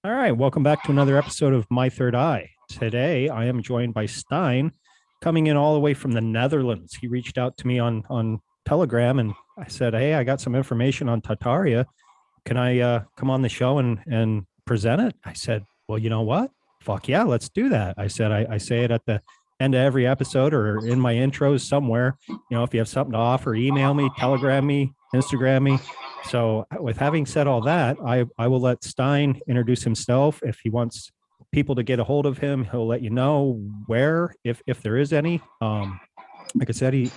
All right, welcome back to another episode of My Third Eye. Today, I am joined by Stijn, coming in all the way from the Netherlands. He reached out to me on Telegram, and I said, "Hey, I got some information on Tartaria. Can I come on the show and present it?" I said, "Well, you know what? Fuck yeah, let's do that." I said, I say it at the end of every episode or in my intros somewhere. You know, if you have something to offer, email me, Telegram me, Instagram me. So with having said all that, I will let Stijn introduce himself. If he wants people to get a hold of him, he'll let you know where, if there is any. Like I said, he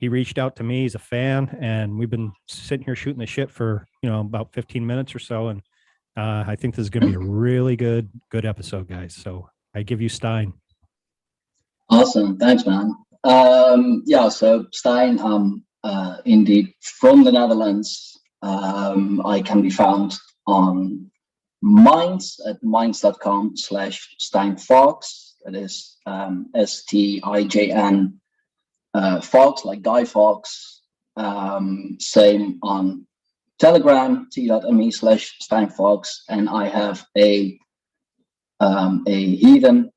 reached out to me. He's a fan, and we've been sitting here shooting the shit for about 15 minutes or so. And I think this is going to be a really good episode, guys. So I give you Stijn. Awesome, thanks, man. So Stijn, indeed from the Netherlands. I can be found on Minds at minds.com/Stijn Fawkes. That is STIJN Fawkes, like Guy Fawkes. Same on Telegram, t.me/Stijn Fawkes, and I have a heathen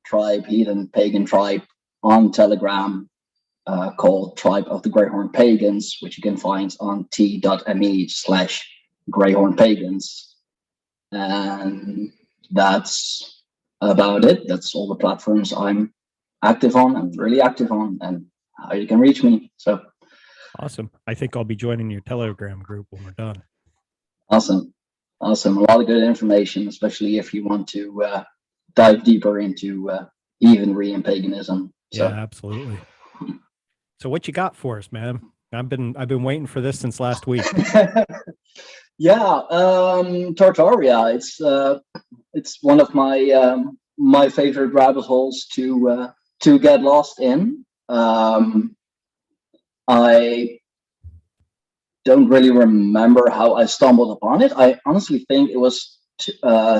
pagan tribe on Telegram called Tribe of the Greyhorn Pagans, which you can find on t.me/Greyhorn Pagans. And that's about it. That's all the platforms I'm active on and really active on, and how you can reach me. So awesome. I think I'll be joining your Telegram group when we're done. Awesome. A lot of good information, especially if you want to dive deeper into heathenry and paganism. So. Yeah, absolutely. So what you got for us, man? I've been waiting for this since last week. Tartaria. It's one of my my favorite rabbit holes to get lost in. I don't really remember how I stumbled upon it. I honestly think it was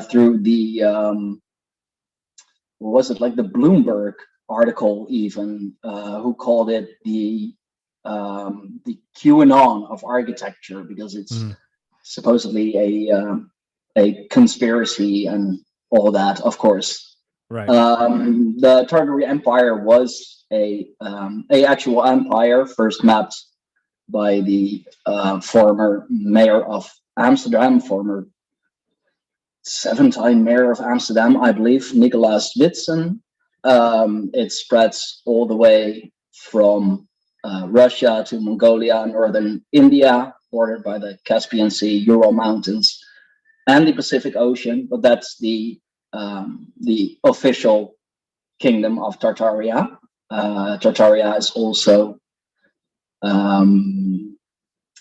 through the what was it, like the Bloomberg article, even who called it the QAnon of architecture, because it's supposedly a conspiracy and all that. Of course, right. The Tartary Empire was a actual empire, first mapped by the former mayor of Amsterdam, former 7-time mayor of Amsterdam, I believe, Nicolaas Witsen. It spreads all the way from Russia to Mongolia, northern India, bordered by the Caspian Sea, Ural Mountains, and the Pacific Ocean. But that's the official kingdom of Tartaria. Tartaria is also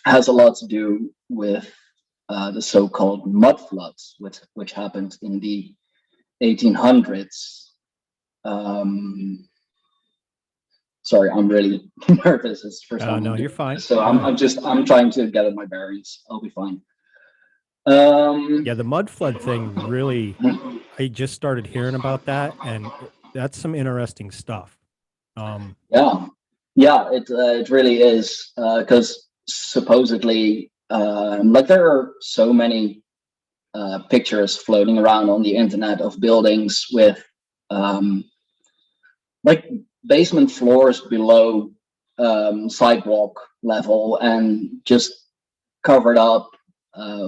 has a lot to do with the so-called mud floods, which happened in the 1800s. Sorry, I'm really nervous. It's the first time. No, you're fine. So I'm trying to gather my bearings. I'll be fine. Yeah, the mud flood thing really, I just started hearing about that, and that's some interesting stuff. It really is, because supposedly, like, there are so many pictures floating around on the internet of buildings with like basement floors below sidewalk level and just covered up,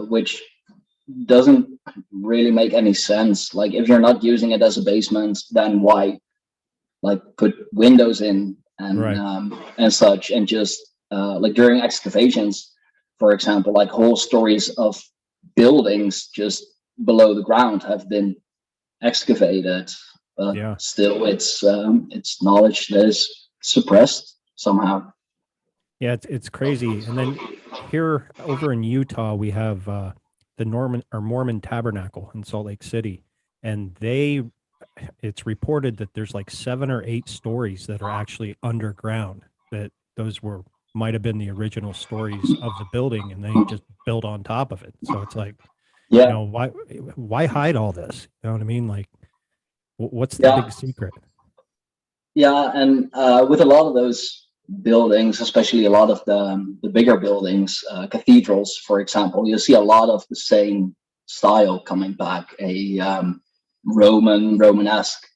which doesn't really make any sense. Like, if you're not using it as a basement, then why like put windows in and right. And such, and just like during excavations, for example, like whole stories of buildings just below the ground have been excavated. Still, it's knowledge that is suppressed somehow. Yeah, it's crazy. And then here over in Utah, we have the Mormon Tabernacle in Salt Lake City, and it's reported that there's like 7 or 8 stories that are actually underground. That those might have been the original stories of the building, and they just built on top of it. So it's like, why hide all this? You know what I mean? Like, what's the big secret? Yeah, and with a lot of those buildings, especially a lot of the bigger buildings, cathedrals, for example, you'll see a lot of the same style coming back, a Romanesque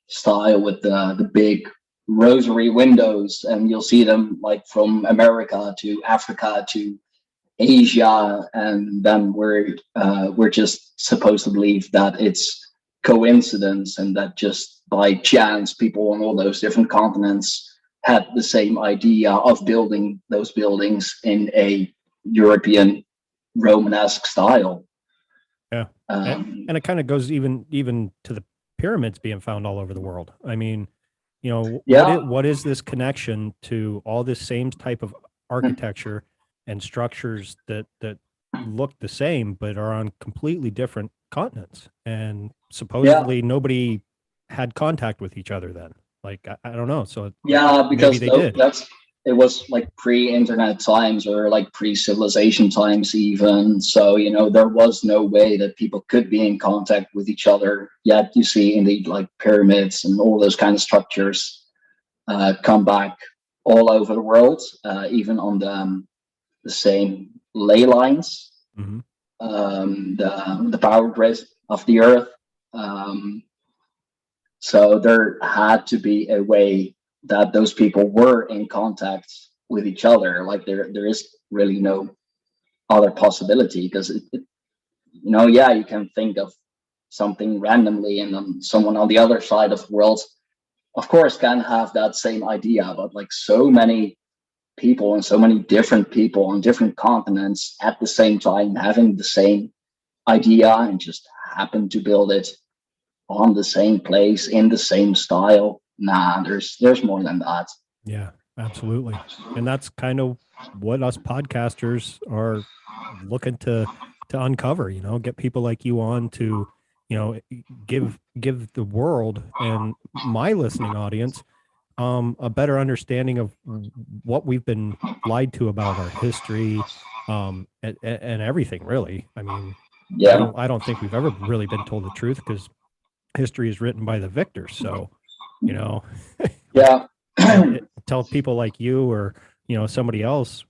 style with the big rosary windows, and you'll see them like from America to Africa to Asia, and then we're just supposed to believe that it's coincidence and that just by chance people on all those different continents had the same idea of building those buildings in a European Romanesque style. Yeah, and it kind of goes even to the pyramids being found all over the world. I mean, what is this connection to all this same type of architecture and structures that look the same but are on completely different continents, and supposedly nobody had contact with each other then? Like I don't know. So because maybe they did. It was like pre-internet times or like pre-civilization times even. So, there was no way that people could be in contact with each other. Yet you see indeed like pyramids and all those kind of structures come back all over the world, even on the same ley lines, the power grid of the earth. So there had to be a way that those people were in contact with each other. Like there is really no other possibility, because you can think of something randomly, and then someone on the other side of the world, of course, can have that same idea. But like so many people and so many different people on different continents at the same time having the same idea and just happen to build it on the same place in the same style. Nah, there's more than that. Yeah, absolutely. And that's kind of what us podcasters are looking to uncover, get people like you on to, give the world and my listening audience a better understanding of what we've been lied to about our history, and everything, really. I mean, I don't think we've ever really been told the truth, because history is written by the victors. So, tell people like you or, somebody else,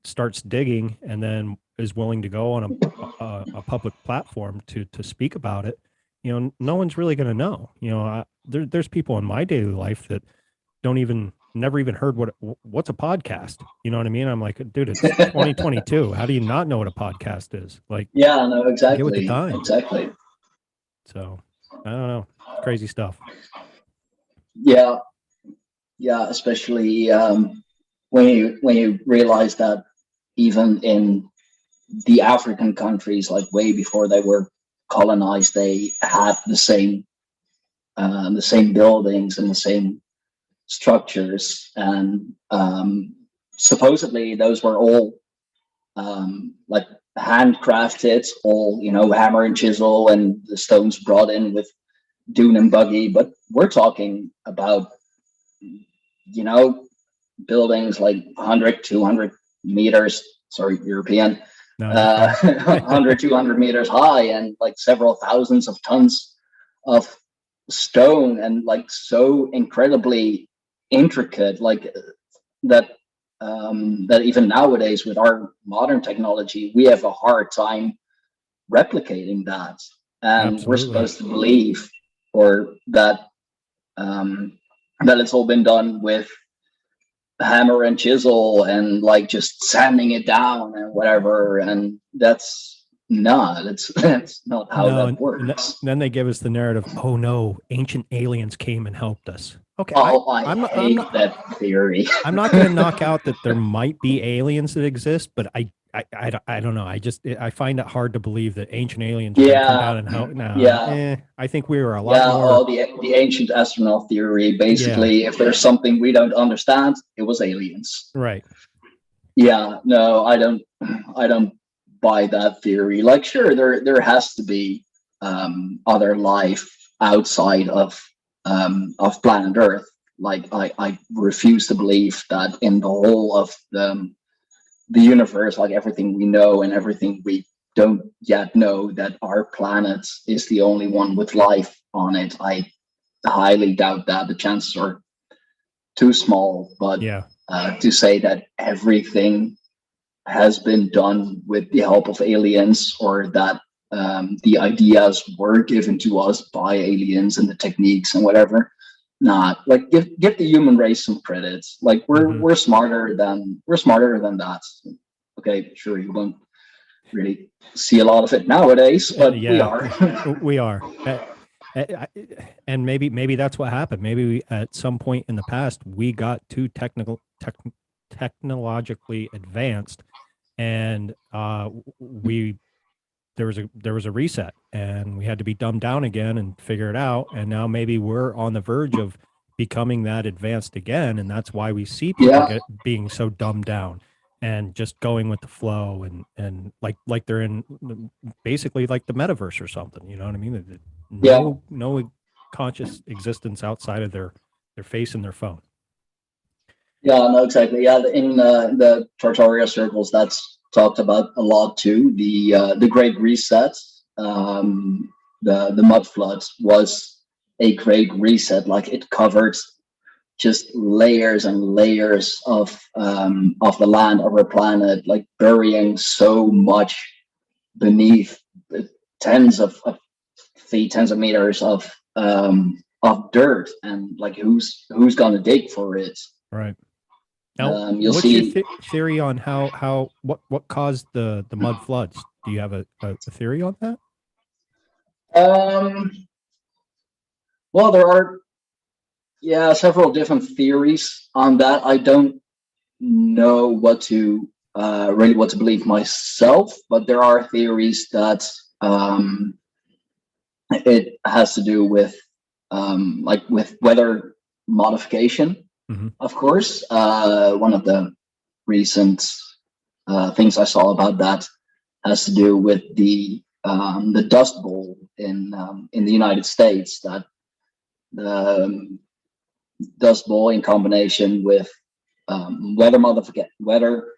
starts digging and then is willing to go on a public platform to speak about it. No one's really going to know. There's people in my daily life that never even heard what's a podcast. You know what I mean? I'm like, dude, it's 2022. How do you not know what a podcast is? Like, no, exactly. Get with the time. Exactly. So I don't know. Crazy stuff. Yeah, especially when you realize that even in the African countries, like way before they were colonized, they had the same buildings and the same structures, and supposedly those were all like handcrafted, all hammer and chisel, and the stones brought in with dune and buggy. But we're talking about buildings like 100 200 meters, sorry, European, 100 200 meters high, and like several thousands of tons of stone, and like so incredibly intricate, like that even nowadays with our modern technology we have a hard time replicating that. And Absolutely. We're supposed to believe, or that it's all been done with hammer and chisel and like just sanding it down and whatever, and that's not how that works. Then they give us the narrative, oh no, ancient aliens came and helped us. Okay. I hate that theory. I'm not going to knock out that there might be aliens that exist, but I don't know. I find it hard to believe that ancient aliens are going to come down and help. No, I think we were a lot more. The ancient astronaut theory, basically, if there's something we don't understand, it was aliens. Right. Yeah, no, I don't buy that theory. Like, sure, there has to be other life outside of planet Earth. Like, I refuse to believe that in the whole of the universe, like everything we know and everything we don't yet know, that our planet is the only one with life on it. I highly doubt that. The chances are too small. But to say that everything has been done with the help of aliens, or that the ideas were given to us by aliens and the techniques and whatever. Not like give the human race some credit. Like we're smarter than that. Okay, sure, you won't really see a lot of it nowadays, but we are. We are. And maybe that's what happened. Maybe we, at some point in the past, we got too technologically advanced, and there was a reset, and we had to be dumbed down again and figure it out. And now maybe we're on the verge of becoming that advanced again, and that's why we see people being so dumbed down and just going with the flow, and like they're in basically like the metaverse or something. You know what I mean? No conscious existence outside of their face and their phone. Yeah, no, exactly. Yeah, in the Tartaria circles, that's talked about a lot too. The Great Reset, the mud flood was a great reset. Like it covered just layers and layers of the land of our planet, like burying so much beneath tens of feet, tens of meters of dirt, and like who's gonna dig for it? Right. Now, You'll what's see. your theory on what caused the mud floods? Do you have a theory on that? Well, there are several different theories on that. I don't know what to believe myself, but there are theories that it has to do with with weather modification. Of course, one of the recent things I saw about that has to do with the Dust Bowl in the United States. That the Dust Bowl, in combination with weather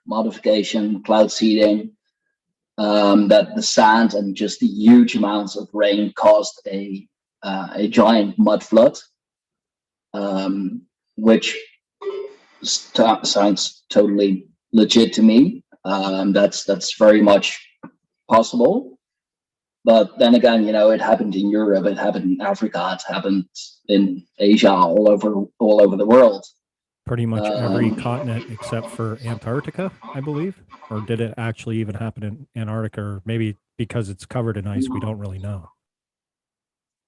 modification, cloud seeding, that the sand and just the huge amounts of rain caused a giant mud flood, which sounds totally legit to me. That's very much possible. But then again, it happened in Europe, it happened in Africa, it happened in Asia, all over the world. Pretty much every continent except for Antarctica, I believe. Or did it actually even happen in Antarctica? Or maybe because it's covered in ice, we don't really know.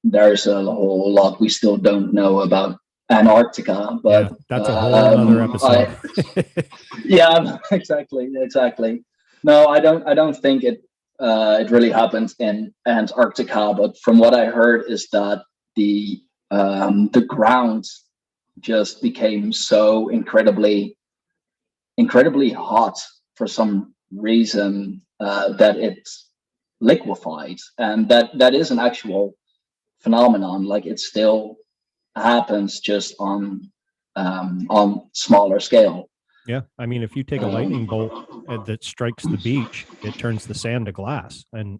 There's a whole lot we still don't know about Antarctica, but that's a whole other episode. Exactly. No, I don't think it really happened in Antarctica, but from what I heard is that the ground just became so incredibly hot for some reason, that it liquefied, and that is an actual phenomenon. Like it still happens, just on smaller scale. Yeah, I mean, if you take a lightning bolt that strikes the beach, it turns the sand to glass, and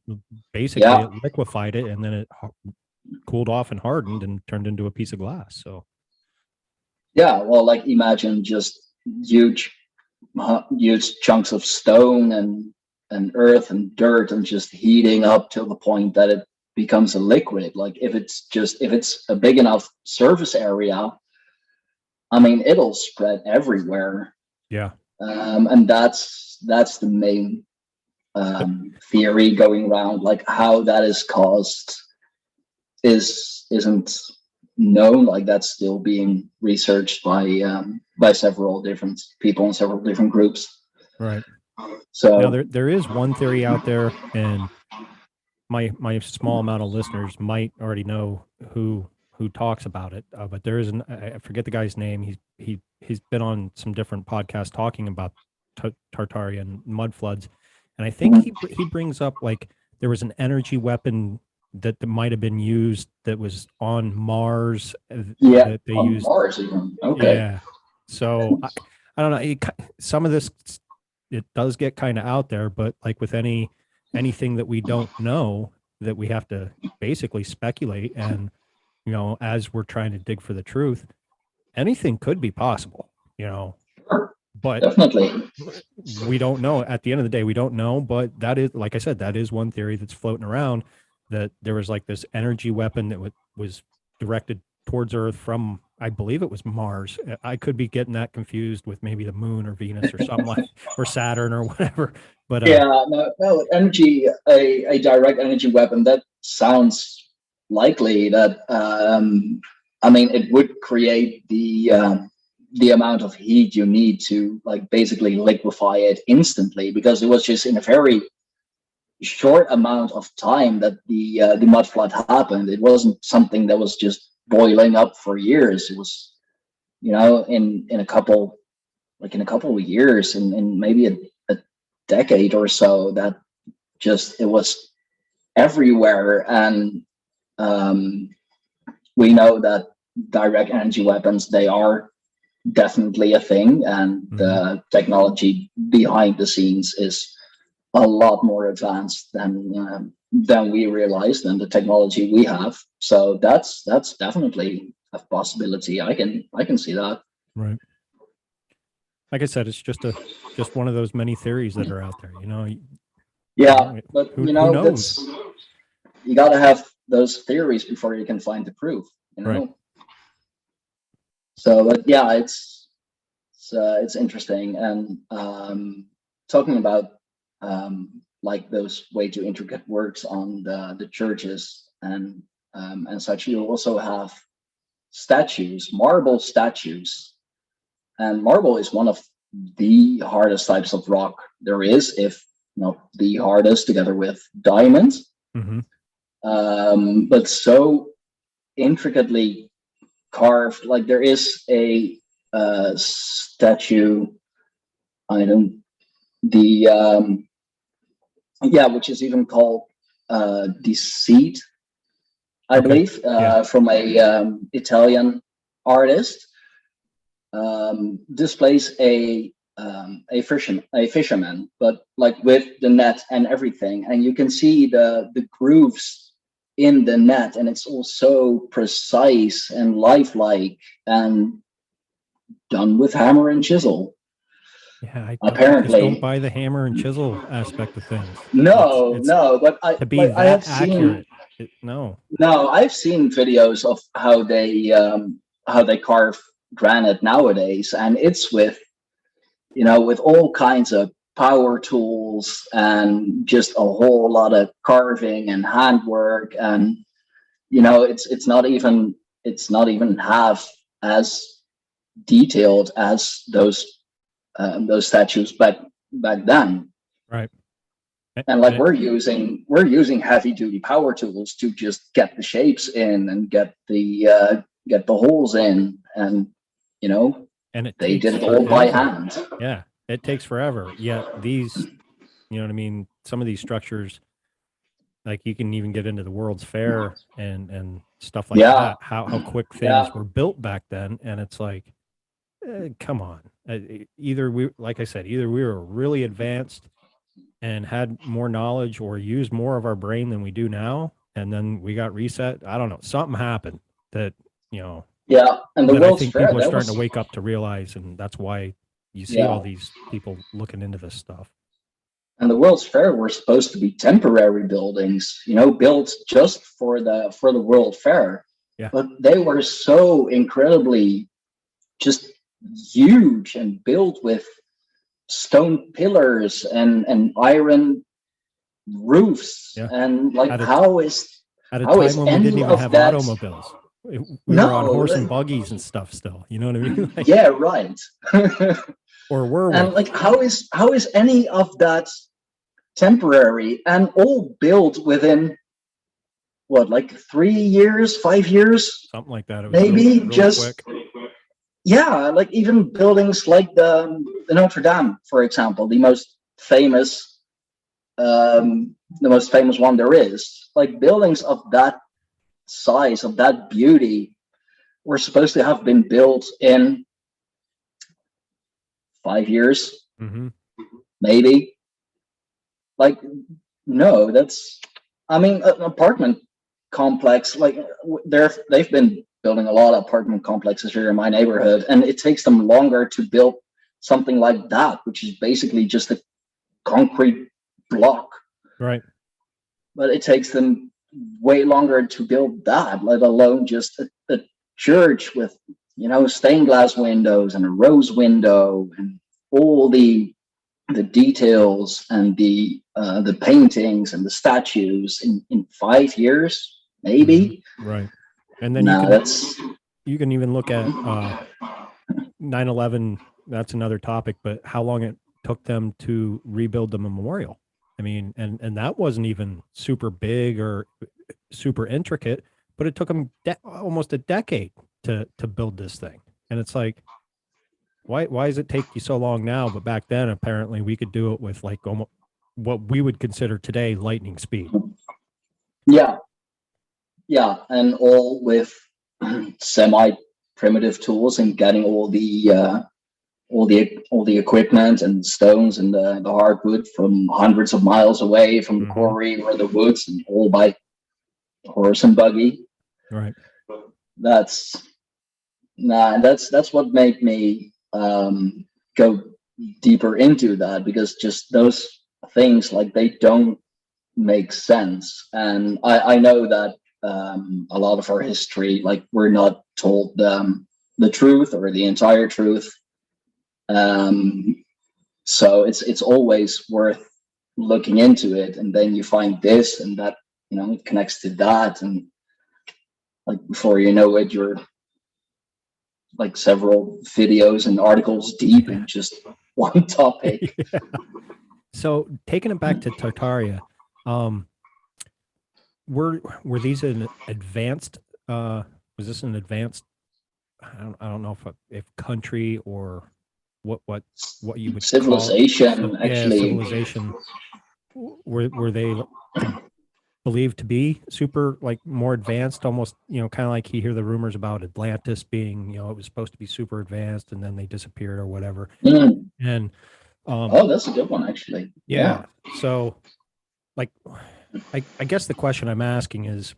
basically it liquefied it, and then it cooled off and hardened and turned into a piece of glass. So well, like imagine just huge chunks of stone and earth and dirt, and just heating up to the point that it becomes a liquid. Like if it's a big enough surface area, I mean, it'll spread everywhere. Yeah. And that's the main theory going around. Like how that is caused isn't known. Like that's still being researched by several different people in several different groups. Right. So now there is one theory out there, and my small amount of listeners might already know who talks about it, but there is I forget the guy's name. He's been on some different podcasts talking about Tartaria and mud floods, and I think he brings up like there was an energy weapon that might have been used that was on Mars. That they used Mars even. Okay. Yeah, so I don't know. Some of this, it does get kind of out there, but like with anything that we don't know, that we have to basically speculate, and as we're trying to dig for the truth, anything could be possible. But Definitely. we don't know. At the end of the day, we don't know. But that is, like I said, that is one theory that's floating around, that there was like this energy weapon that was directed towards Earth from, I believe it was Mars. I could be getting that confused with maybe the moon or Venus or something like, or Saturn or whatever. But Yeah, no, energy, a direct energy weapon. That sounds likely. That I mean, it would create the amount of heat you need to like basically liquefy it instantly, because it was just in a very short amount of time that the mud flood happened. It wasn't something that was just boiling up for years. It was, in a couple, like in a couple of years, and maybe a decade or so, that just it was everywhere. And we know that direct energy weapons, they are definitely a thing, and the technology behind the scenes is a lot more advanced than we realized, and the technology we have. So that's definitely a possibility. I can see that. right. Like I said, it's just one of those many theories that are out there. Yeah, but Who knows? that's, you got to have those theories before you can find the proof. Right. So, but yeah, it's interesting. And talking about like those way too intricate works on the churches and such, you also have statues, marble statues, and marble is one of the hardest types of rock there is, if not the hardest, together with diamonds. Mm-hmm. But so intricately carved. Like there is a statue, I don't, the yeah, which is even called Deceit, I Okay. believe, Yeah. from a Italian artist. Displays a fisherman, but like with the net and everything, and you can see the grooves in the net, and it's all so precise and lifelike and done with hammer and chisel. Yeah, I just don't Apparently, buy the hammer and chisel aspect of things. no, It's no, but to be I have that seen, accurate. No. no, I've seen videos of how they carve granite nowadays, and it's with, with all kinds of power tools and just a whole lot of carving and handwork. And it's not even half as detailed as those statues back then. Right. And like we're using heavy duty power tools to just get the shapes in and get the holes in, and And it they takes did it all by forever. hand. Yeah, it takes forever. Yet these, what I mean, some of these structures, like you can even get into the World's Fair and stuff like Yeah, that. How quick yeah, things were built back then, and it's like, come on. Either we, like I said, either we were really advanced and had more knowledge, or used more of our brain than we do now, and then we got reset. I don't know. Something happened that yeah. And the that I World's think Fair, people are that starting to was, wake up to realize, and that's why you see all yeah. these people looking into this stuff. And the World's Fair were supposed to be temporary buildings, built just for the World Fair. Yeah. But they were so incredibly just huge and built with stone pillars and iron roofs. Yeah. And like, At a how is at a how time is when we didn't any even of have that? automobiles. We were on No, horse and buggies and stuff still. You know what I mean? Like, yeah, right. or were we? And like, how is any of that temporary, and all built within what, like 3 years, 5 years, Something like that. It was maybe? real Just, quick. yeah, like even buildings like the Notre Dame, for example, the most famous one there is. Like buildings of that size, of that beauty, were supposed to have been built in 5 years, Mm-hmm. maybe. Like, no, that's, I mean, an apartment complex, like they've been building a lot of apartment complexes here in my neighborhood, and it takes them longer to build something like that, which is basically just a concrete block. Right. But it takes them way longer to build that, let alone just a church with, stained glass windows and a rose window and all the details and the paintings and the statues in 5 years, maybe. Right. And then you can even look at 9/11. That's another topic, but how long it took them to rebuild the memorial. I mean, and that wasn't even super big or super intricate, but it took them almost a decade to build this thing. And it's like, why does it take you so long now? But back then, apparently, we could do it with like almost what we would consider today lightning speed. Yeah, and all with semi primitive tools and getting all the equipment and stones and the hardwood from hundreds of miles away from the quarry or the woods, and all by horse and buggy. Right. That's what made me go deeper into that, because just those things, like, they don't make sense. And I know that a lot of our history, like, we're not told the truth or the entire truth. So it's always worth looking into it, and then you find this and that, it connects to that, and like before you know it, you're like several videos and articles deep in just one topic. Yeah. So taking it back to Tartaria, were these an advanced? Was this an advanced? I don't know if country or what you would civilization, call, actually. Civilization. Were they believed to be super, like, more advanced, almost, kind of like you hear the rumors about Atlantis being, it was supposed to be super advanced and then they disappeared or whatever. And that's a good one, actually. Yeah. So, like, I guess the question I'm asking is,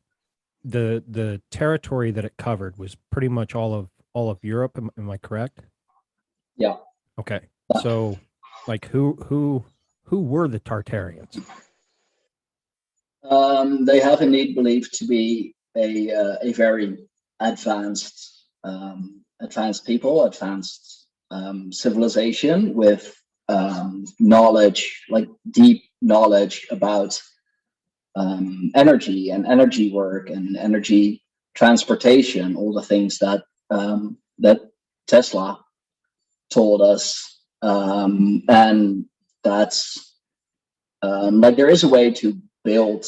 the territory that it covered was pretty much all of Europe. Am I correct? Yeah. Okay. So, like, who were the Tartarians? They have indeed believed to be a very advanced people, advanced civilization with knowledge, like deep knowledge about energy and energy work and energy transportation, all the things that that Tesla told us, and that's like, there is a way to build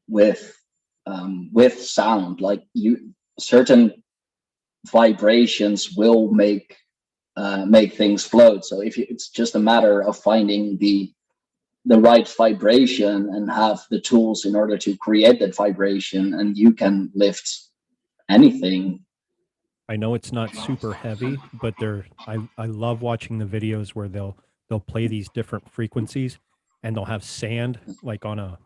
with sound, like, certain vibrations will make things float. So it's just a matter of finding the right vibration and have the tools in order to create that vibration, and you can lift anything. I know it's not super heavy, but I love watching the videos where they'll play these different frequencies, and they'll have sand like on a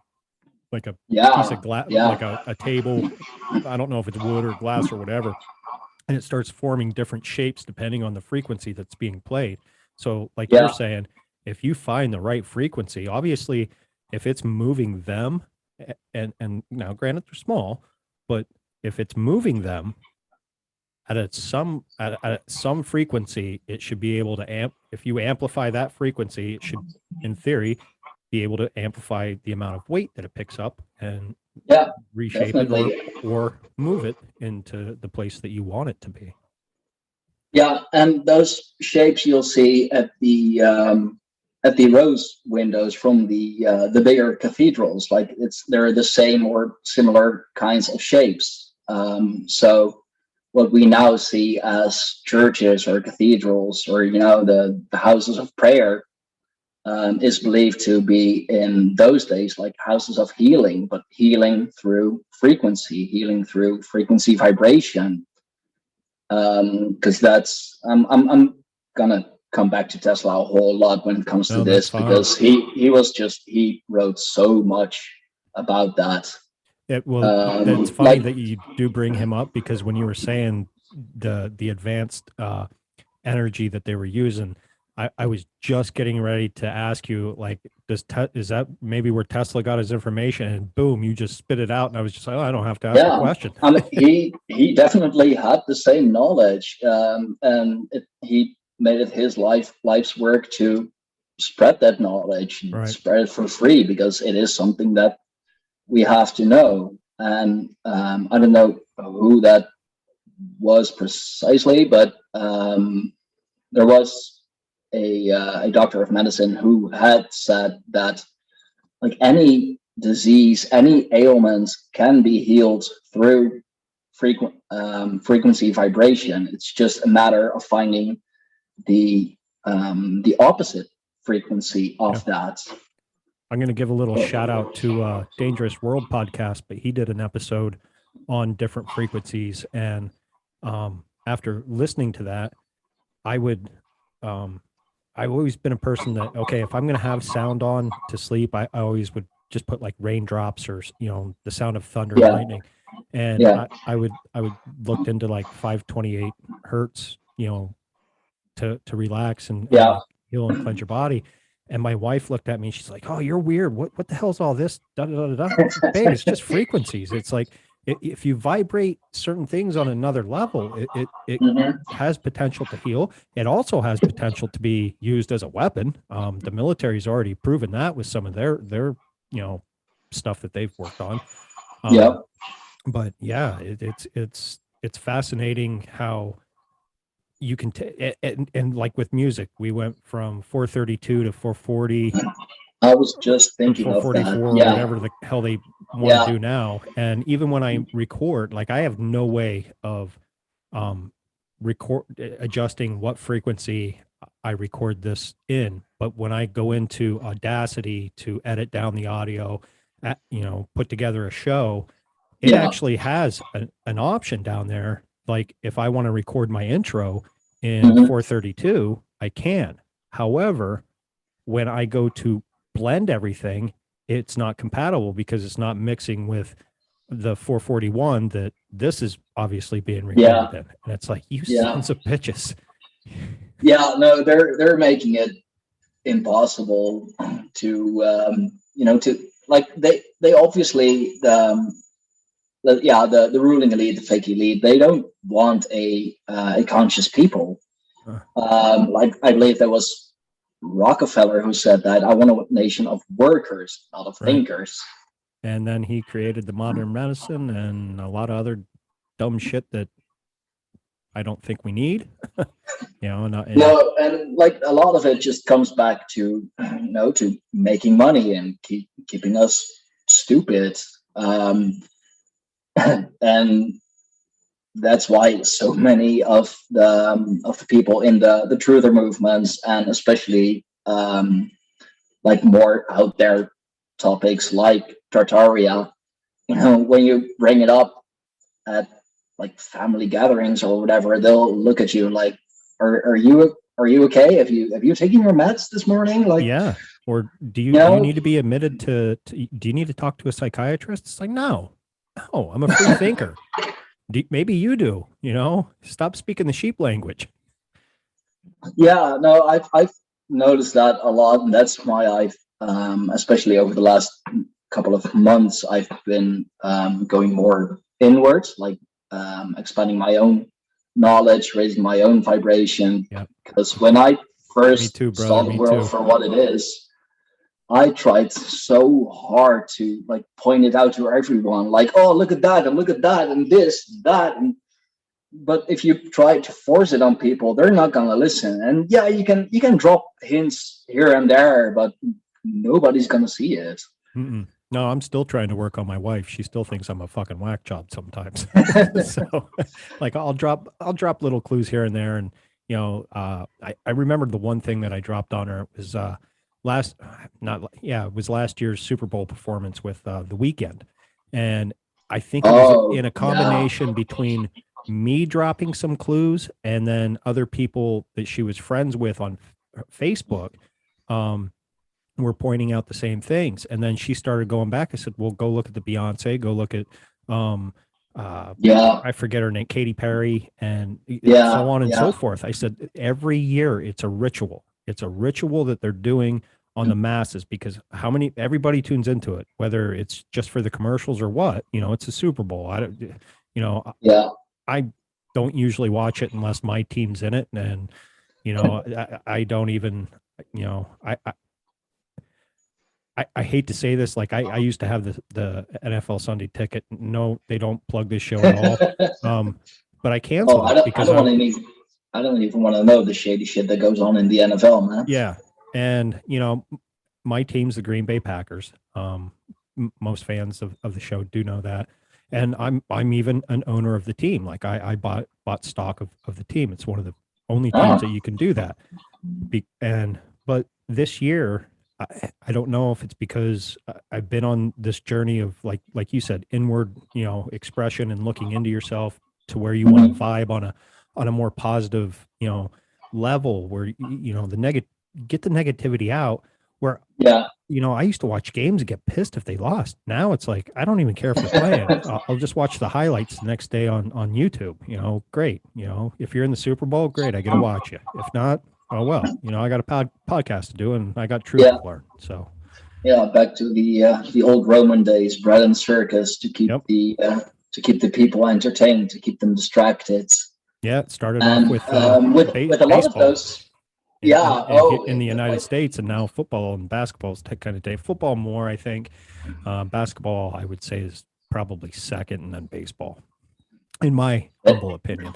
piece of glass, like a table. I don't know if it's wood or glass or whatever, and it starts forming different shapes depending on the frequency that's being played. So, like you're saying, if you find the right frequency, obviously, if it's moving them, and now granted they're small, but if it's moving them at some frequency, it should be able to if you amplify that frequency, it should, in theory, be able to amplify the amount of weight that it picks up and reshape definitely. it or move it into the place that you want it to be. Yeah, and those shapes you'll see at the rose windows from the bigger cathedrals, like, they're the same or similar kinds of shapes. So what we now see as churches or cathedrals, or the houses of prayer, is believed to be, in those days, like houses of healing, but healing through frequency vibration. Because that's I'm gonna come back to Tesla a whole lot when it comes to this, because he wrote so much about that. It's funny that you do bring him up, because when you were saying the advanced energy that they were using, I was just getting ready to ask you, like, is that maybe where Tesla got his information? And boom, you just spit it out, and I was just like, oh, I don't have to ask a question. I mean, he definitely had the same knowledge, and he made it his life's work to spread that knowledge, and Right. spread it for free, because it is something that we have to know. And I don't know who that was precisely, but there was a doctor of medicine who had said that, like, any disease, any ailments can be healed through frequency vibration. It's just a matter of finding the opposite frequency of that. I'm going to give a little shout out to Dangerous World podcast, but he did an episode on different frequencies. And after listening to that, I've always been a person that, okay, if I'm going to have sound on to sleep, I always would just put like raindrops or, the sound of thunder and lightning. And I would looked into like 528 hertz, to relax and heal and cleanse your body. And my wife looked at me and she's like, "Oh, you're weird. What the hell's all this? Da, da, da, da. Babe, it's just frequencies. It's like if you vibrate certain things on another level, it has potential to heal. It also has potential to be used as a weapon. The military's already proven that with some of their stuff that they've worked on. But yeah, it's fascinating how you can and like with music, we went from 432 to 440. I was just thinking 444 of that. or whatever the hell they want to do now. And even when I record, like, I have no way of adjusting what frequency I record this in. But when I go into Audacity to edit down the audio, put together a show, it actually has an option down there. Like, if I want to record my intro in 432, I can. However, when I go to blend everything, it's not compatible because it's not mixing with the 441 that this is obviously being recorded in. And it's like, you sons of bitches. No, they're making it impossible to to, like, they obviously the ruling elite, the fake elite, they don't want a conscious people. Like, I believe there was Rockefeller who said that, I want a nation of workers, not of thinkers. And then he created the modern medicine and a lot of other dumb shit that I don't think we need. No, and like, a lot of it just comes back to to making money and keeping us stupid. And that's why so many of the people in the truther movements, and especially like more out there topics like Tartaria, when you bring it up at like family gatherings or whatever, they'll look at you like, are you okay? Have you taken your meds this morning? Like, or do you need to be admitted to do you need to talk to a psychiatrist? It's like, no, I'm a free thinker. Maybe you do, stop speaking the sheep language. No, I've noticed that a lot, and that's why I've especially over the last couple of months, I've been going more inwards, like expanding my own knowledge, raising my own vibration. Because when I first saw the world for what it is, I tried so hard to, like, point it out to everyone, like, oh, look at that, and look at that, and this, that, but if you try to force it on people, they're not gonna listen. And you can drop hints here and there, but nobody's gonna see it. No, I'm still trying to work on my wife. She still thinks I'm a fucking whack job sometimes. So, like, I'll drop little clues here and there, and I remembered the one thing that I dropped on her was it was last year's Super Bowl performance with The Weeknd, and I think it was in a combination between me dropping some clues and then other people that she was friends with on Facebook were pointing out the same things. And then she started going back. I said, well, go look at the Beyonce, go look at I forget her name, Katy Perry, and so on and so forth. I said, every year it's a ritual. it's a ritual that they're doing on the masses, because everybody tunes into it, whether it's just for the commercials or what, it's a Super Bowl. I don't, Yeah. I don't usually watch it unless my team's in it. And, I don't even, I hate to say this, like I used to have the NFL Sunday ticket. No, they don't plug this show at all. But I canceled it because I don't even want to know the shady shit that goes on in the NFL, man. Yeah. And, my team's the Green Bay Packers. Most fans of the show do know that. And I'm even an owner of the team. Like I bought stock of the team. It's one of the only teams that you can do that. But this year, I don't know if it's because I've been on this journey of like you said, inward, expression and looking into yourself to where you want to vibe on a more positive, level where, get the negativity out where, I used to watch games and get pissed if they lost. Now it's like, I don't even care if they're playing. I'll just watch the highlights the next day on YouTube, great. If you're in the Super Bowl, great. I get to watch you. If not, oh, well, I got a podcast to do and I got truth to learn. So back to the old Roman days, bread and circus to keep the people entertained, to keep them distracted. Yeah, it started off with a lot of those. In the United States, and now football and basketball is kind of day. Football more, I think. Basketball, I would say, is probably second, and then baseball, in my humble opinion.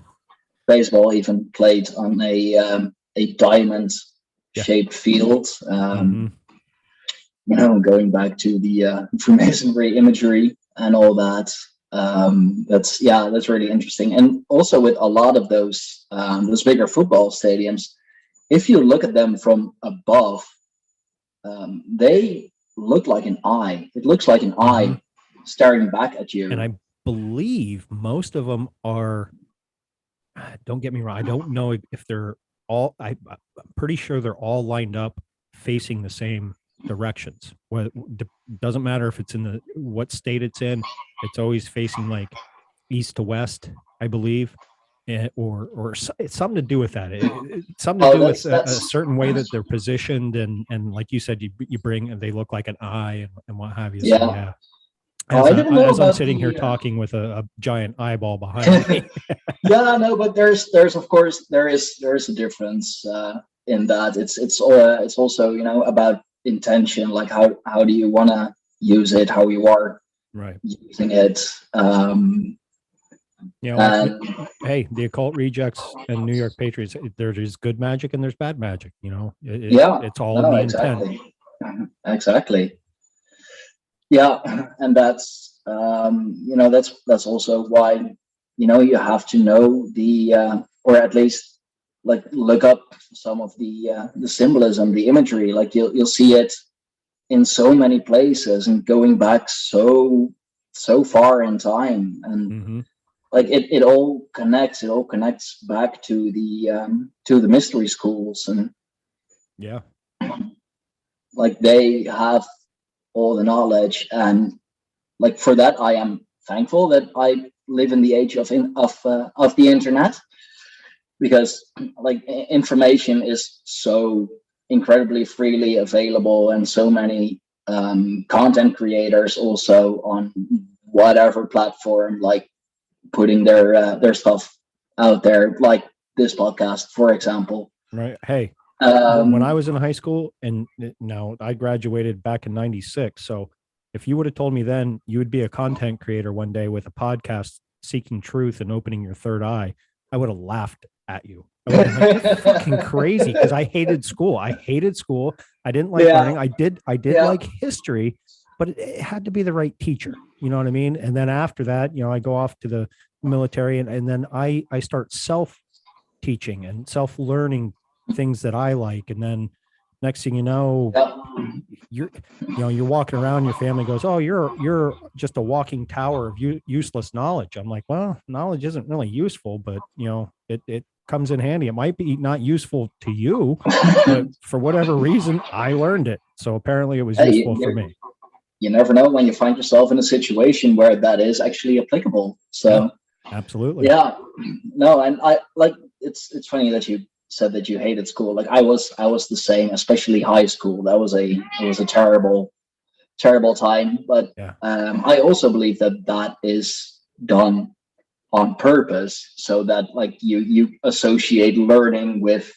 Baseball even played on a diamond-shaped field. Going back to the Freemasonry imagery and all that. That's really interesting. And also with a lot of those bigger football stadiums, if you look at them from above, they look like an eye. It looks like an eye staring back at you. And I believe most of them are, don't get me wrong, I don't know if they're all, I'm pretty sure they're all lined up facing the same directions. Well, it doesn't matter if it's in what state it's in, it's always facing like east to west, I believe. Or it's something to do with that. It's something to do with a certain way that they're positioned, and like you said, you bring, and they look like an eye and what have you. Yeah. So, yeah. As I'm sitting here talking with a giant eyeball behind me. But there's of course there is a difference in that. It's also about intention, like how do you want to use it, how you are using it. Hey, the Occult Rejects and New York Patriots, there's good magic and there's bad magic. It's all in the intent. Exactly. Yeah, and that's that's also why you have to know or at least like look up some of the symbolism, the imagery. Like you'll see it in so many places and going back so far in time, and like it all connects. It all connects back to the mystery schools, and like they have all the knowledge, and like for that I am thankful that I live in the age of the internet, because like information is so incredibly freely available, and so many content creators also on whatever platform, like putting their stuff out there, like this podcast, for example. Right. Hey, when I was in high school, and now I graduated back in '96, so if you would have told me then you would be a content creator one day with a podcast seeking truth and opening your third eye, I would have laughed at you. I would have been like, you're fucking crazy, because I hated school. I didn't like learning. I did like history, but it had to be the right teacher. You know what I mean? And then after that, I go off to the military, and then I start self-teaching and self-learning things that I like. And then next thing you know, you're walking around, your family goes, oh, you're just a walking tower of useless knowledge. I'm like, well, knowledge isn't really useful, but it comes in handy. It might be not useful to you, but for whatever reason, I learned it. So apparently it was useful for me. You never know when you find yourself in a situation where that is actually applicable. So absolutely. Yeah. No, and I like it's funny that you said that you hated school. Like I was the same, especially high school. It was a terrible time. But Yeah. I also believe that that is done on purpose, so that like you associate learning with,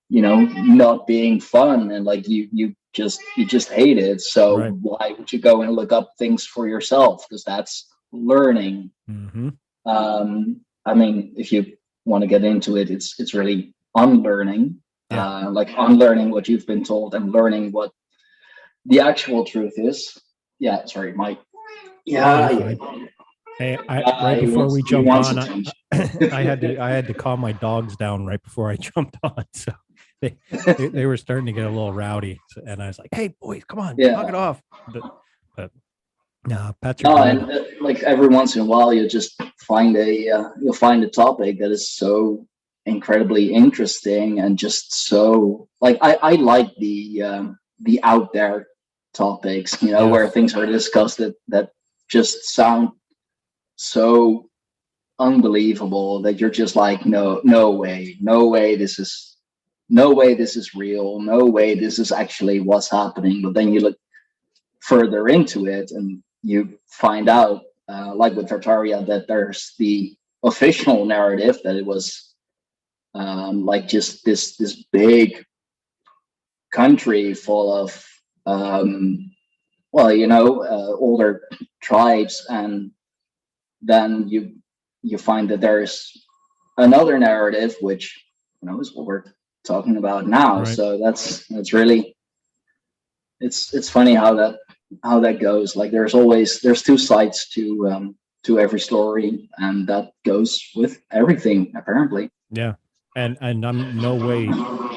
you know, not being fun, and like you just hate it. So Right. why would you go and look up things for yourself? Because that's learning. Mm-hmm. I mean, if you want to get into it, it's really unlearning, Yeah. like unlearning what you've been told and learning what the actual truth is. Yeah, sorry, Mike. Oh, you're Yeah, fine. Hey, right he before we he jumped wants on, attention. I had to calm my dogs down right before I jumped on. So they they were starting to get a little rowdy, and I was like, "Hey, boys, come on, knock it Yeah. off." But no, pets are No, good. and like every once in a while, you just find you'll find a topic that is so incredibly interesting and just so like I like the out there topics, you know, where Yes. things are discussed that just sound so unbelievable that you're just like, no way, no way this is real, no way this is actually what's happening. But then you look further into it and you find out, like with Tartaria, that there's the official narrative that it was like just this big country full of well, you know, older tribes, and then you find that there's another narrative, which, you know, is what we're talking about now. Right. So that's really, it's funny how that goes. Like there's two sides to every story, and that goes with everything apparently. Yeah. And I'm no way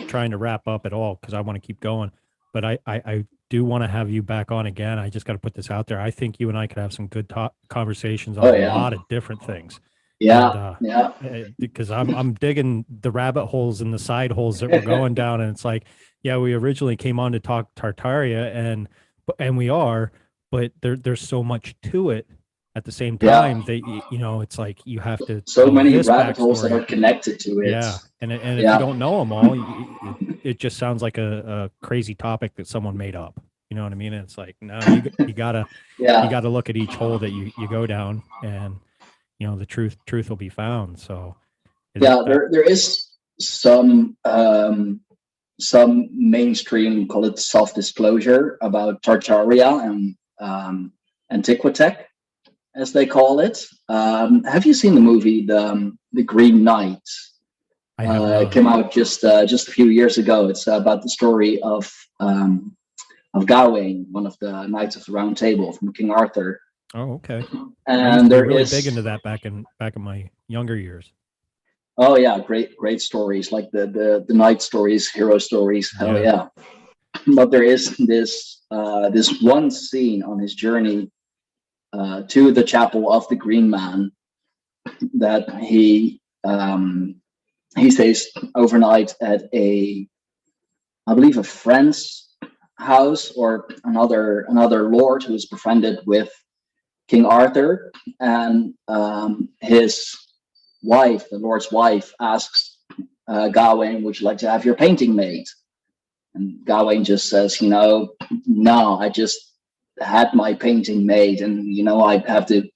trying to wrap up at all because I want to keep going. But I do want to have you back on again. I just got to put this out there. I think you and I could have some good conversations on Oh a yeah, lot of different things. And yeah, yeah. because I'm digging the rabbit holes and the side holes that we're going down, and it's like, yeah, we originally came on to talk Tartaria, and we are, but there's so much to it at the same Yeah, time that you know, it's like you have to so know many this rabbit holes that backstory. are connected to it. Yeah, and if you Yeah, don't know them all, it just sounds like a crazy topic that someone made up. You know what I mean? And it's like, no, you yeah, gotta look at each hole that you go down, and you know the truth will be found. So yeah. that There is some mainstream, call it self disclosure, about Tartaria and Antiquitech, as they call it. Have you seen the movie the Green Knight? I have It not. came out just a few years ago. It's about the story of Gawain, one of the Knights of the Round Table from King Arthur. Oh, okay. I used And to be there really big is, into that back in my younger years. oh yeah, great stories, like the knight stories, hero stories. Hell Yeah. yeah! But there is this one scene on his journey to the chapel of the Green Man that he stays overnight at I believe a friend's house, or another lord who is befriended with King Arthur, and his wife, the lord's wife, asks Gawain, "Would you like to have your painting made?" And Gawain just says, "You know, no, I just had my painting made, and you know, I have to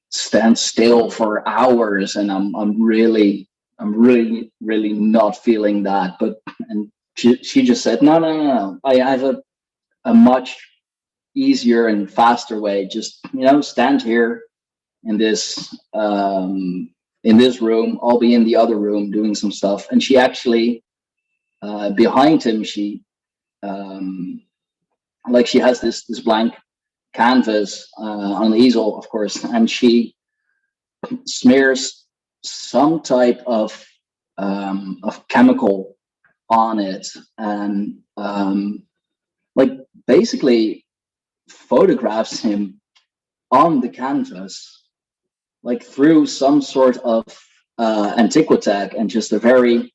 stand still for hours, and I'm really not feeling that." But and she just said, "No. I have a much easier and faster way. Just, you know, stand here in this room. I'll be in the other room doing some stuff." And she actually, behind him, she like she has this blank canvas on the easel, of course, and she smears some type of chemical on it, and like basically photographs him on the canvas, like through some sort of antiquitech, and just a very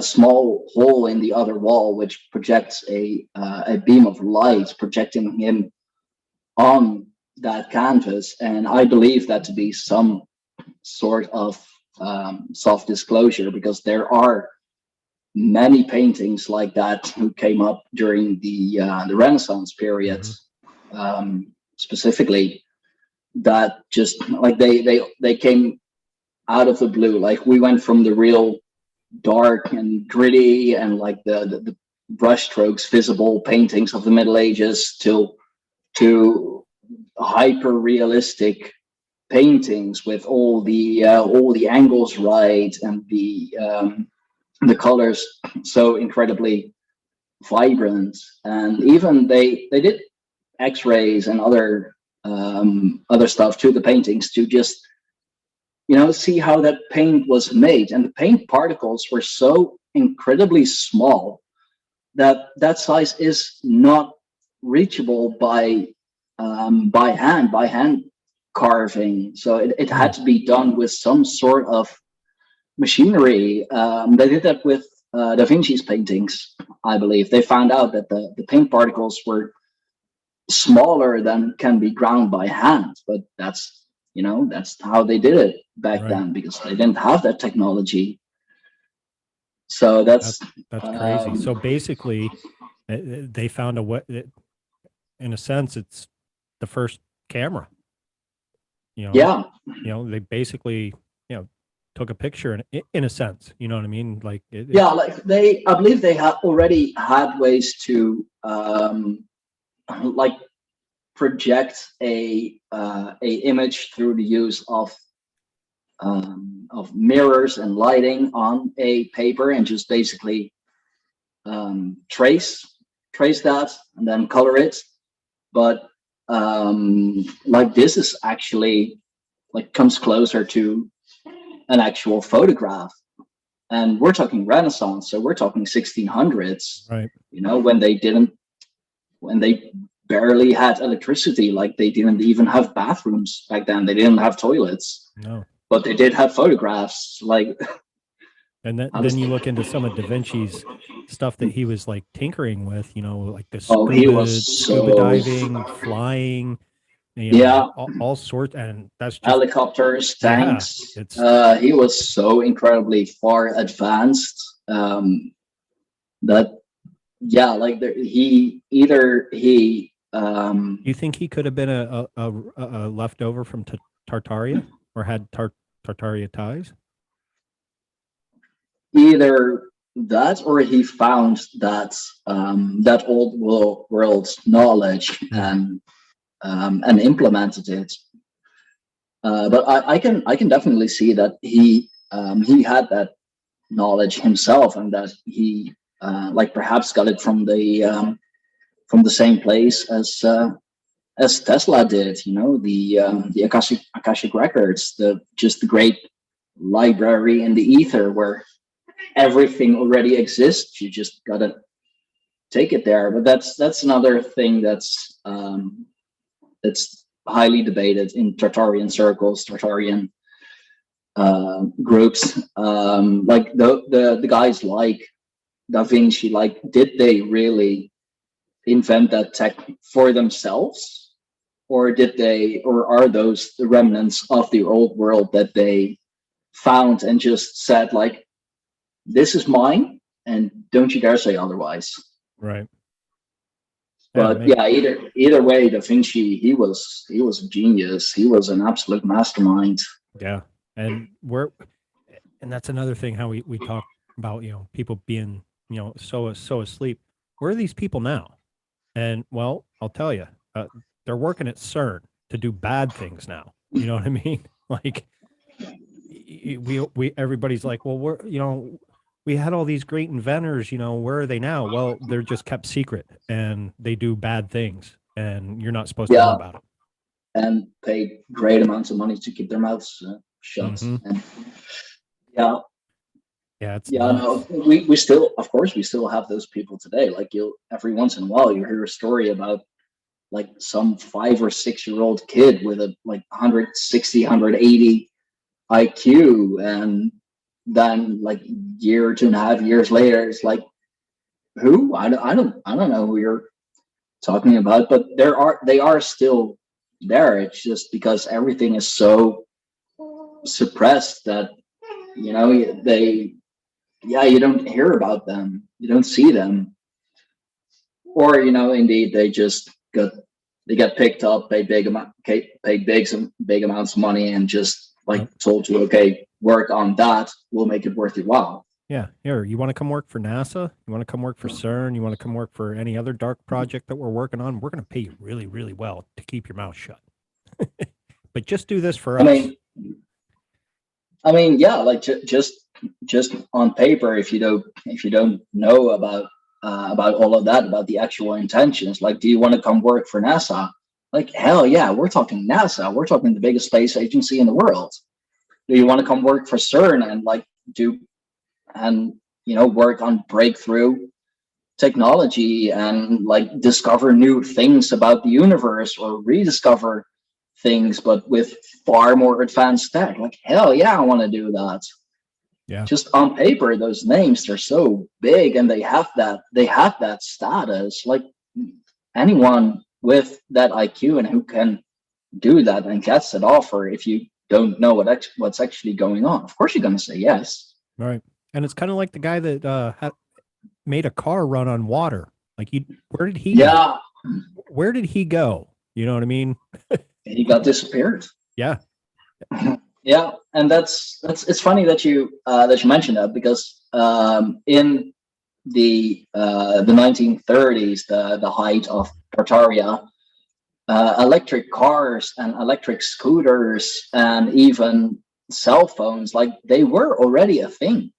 small hole in the other wall, which projects a beam of light, projecting him on that canvas. And I believe that to be some sort of soft disclosure, because there are many paintings like that who came up during the Renaissance period, specifically, that just like they came out of the blue. Like we went from the real dark and gritty and like the brush strokes visible paintings of the Middle Ages to hyper realistic paintings with all the angles right, and the colors so incredibly vibrant. And even they did x-rays and other stuff to the paintings to just see how that paint was made. And the paint particles were so incredibly small that size is not reachable by hand carving. So it had to be done with some sort of machinery. They did that with Da Vinci's paintings, I believe. They found out that the paint particles were smaller than can be ground by hand, but that's how they did it back then, because they didn't have that technology. So that's crazy. So basically, they found a way. In a sense, it's the first camera. Yeah. They basically took a picture in a sense. You know what I mean? Like like I believe they had already had ways to like project a image through the use of mirrors and lighting on a paper, and just basically trace that and then color it. But like this is actually like comes closer to an actual photograph, and we're talking Renaissance, so we're talking 1600s, right? When they barely had electricity. Like they didn't even have bathrooms back then. They didn't have toilets. No. But they did have photographs. Like, and then you look into some of Da Vinci's stuff that he was like tinkering with, like the scuba diving, flying, all sorts, and that's just helicopters, tanks. He was so incredibly far advanced that you think he could have been a leftover from Tartaria, or had Tartaria ties? Either that, or he found that that old world knowledge and implemented it. But I can definitely see that he had that knowledge himself, and that he like perhaps got it from the same place as Tesla did. The Akashic records, the great library in the ether where everything already exists. You just gotta take it there. But that's another thing that's highly debated in Tartarian circles, Tartarian groups. Like the guys like Da Vinci, like, did they really invent that tech for themselves, or are those the remnants of the old world that they found and just said, like, this is mine and don't you dare say otherwise? Right. But either way, Da Vinci, he was a genius. He was an absolute mastermind. Yeah. And that's another thing, how we talk about, people being, so asleep. Where are these people now? And well, I'll tell you, they're working at CERN to do bad things now. You know what I mean? Like everybody's like, well, we had all these great inventors, where are they now? Well, they're just kept secret and they do bad things, and you're not supposed to know about them. And paid great amounts of money to keep their mouths shut. Mm-hmm. And no, we still, of course, we still have those people today. Like, every once in a while you hear a story about like some 5 or 6 year old kid with a like 160, 180 IQ, and then like year or 2.5 years later, it's like, who? I don't know who you're talking about. But they are still there. It's just because everything is so suppressed that you don't hear about them, you don't see them, or indeed they get picked up, pay big amounts of money, and just like told you, okay, work on that, we'll make it worth your while. Yeah, here, you want to come work for NASA? You want to come work for CERN? You want to come work for any other dark project that we're working on? We're going to pay you really, really well to keep your mouth shut. But just do this for us. I mean, yeah, like just on paper, if you don't know about all of that, about the actual intentions, like, do you want to come work for NASA? Like, hell yeah, we're talking NASA. We're talking the biggest space agency in the world. Do you want to come work for CERN and work on breakthrough technology and like discover new things about the universe, or rediscover things but with far more advanced tech? Like, hell yeah, I want to do that. Yeah, just on paper, those names, they're so big, and they have that status. Like, anyone with that IQ and who can do that and gets that offer, if you don't know what's actually going on, of course you're going to say yes. Right. And it's kind of like the guy that made a car run on water. Like, where did he go? Where did he go? You know what I mean? He got disappeared. Yeah. Yeah, and it's funny that you mentioned that, because in the 1930s, the height of Tartaria, electric cars and electric scooters and even cell phones, like, they were already a thing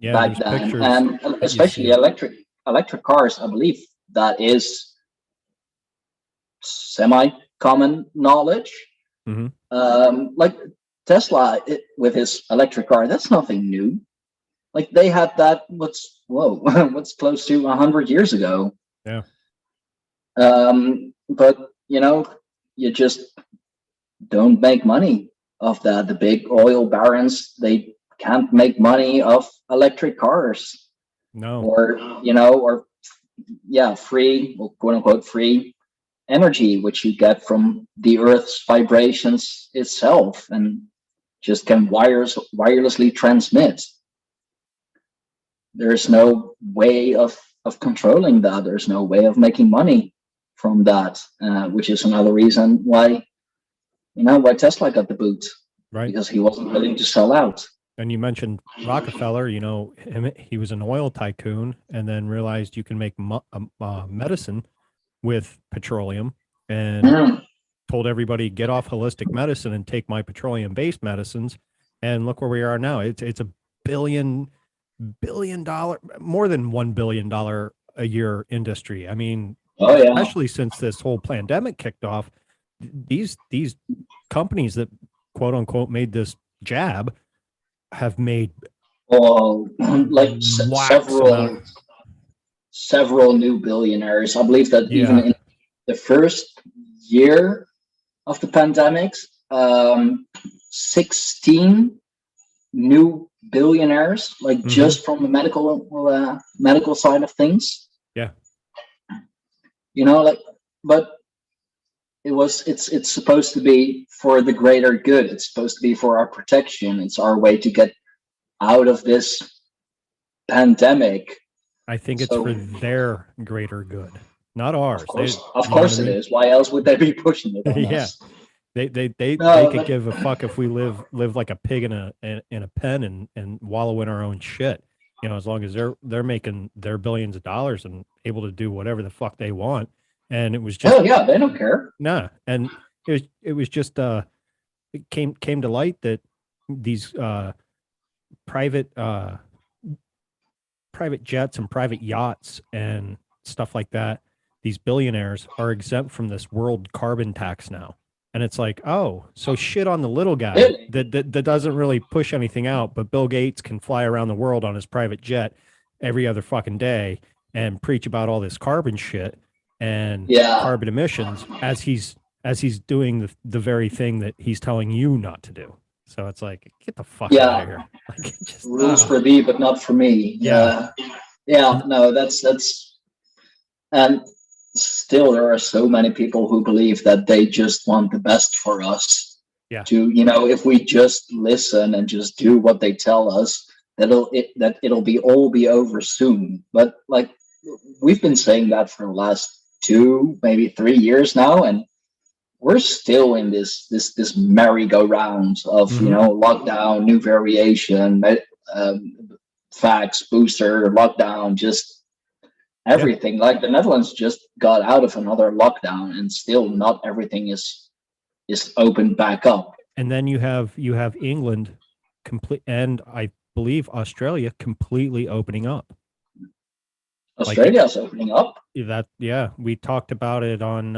back then, and especially electric cars. I believe that is semi-common knowledge. Mm-hmm. Like Tesla with his electric car, that's nothing new. Like, they had that what's close to 100 years ago. Yeah. But you just don't make money off that. The big oil barons, they can't make money off electric cars. No. Or free, or quote unquote free energy, which you get from the Earth's vibrations itself, and just can wirelessly transmit. There's no way of controlling that. There's no way of making money from that, which is another reason why Tesla got the boot, right? Because he wasn't willing to sell out. And you mentioned Rockefeller. He was an oil tycoon, and then realized you can make medicine with petroleum, and told everybody, get off holistic medicine and take my petroleum-based medicines. And look where we are now. It's a billion dollar, more than $1 billion a year industry. I mean, especially since this whole pandemic kicked off, these companies that quote unquote made this jab have made like several new billionaires. I believe that even in the first year of the pandemic, 16 new billionaires, like just from the medical side of things. Yeah. But it's supposed to be for the greater good. It's supposed to be for our protection. It's our way to get out of this pandemic. I think it's for their greater good, not ours. Of course it is. Why else would they be pushing it on us? They could give a fuck if we live like a pig in a pen and wallow in our own shit. As long as they're making their billions of dollars and able to do whatever the fuck they want. And it was just, they don't care. Nah. And it was just it came to light that these private jets and private yachts and stuff like that, these billionaires are exempt from this world carbon tax now. And it's like, oh, so shit on the little guy that doesn't really push anything out, but Bill Gates can fly around the world on his private jet every other fucking day and preach about all this carbon shit and carbon emissions as he's doing the very thing that he's telling you not to do. So it's like, get the fuck out of here. Like, rules for thee, but not for me. No, that's and still there are so many people who believe that they just want the best for us. Yeah. to, if we just listen and just do what they tell us, that it'll be over soon. But like, we've been saying that for the last 2, maybe 3 years now, and we're still in this merry-go-round of, lockdown, new variation, facts, booster, lockdown, just everything. Like, the Netherlands just got out of another lockdown, and still not everything is opened back up. And then you have England complete, and I believe Australia completely opening up. Australia's opening up. We talked about it on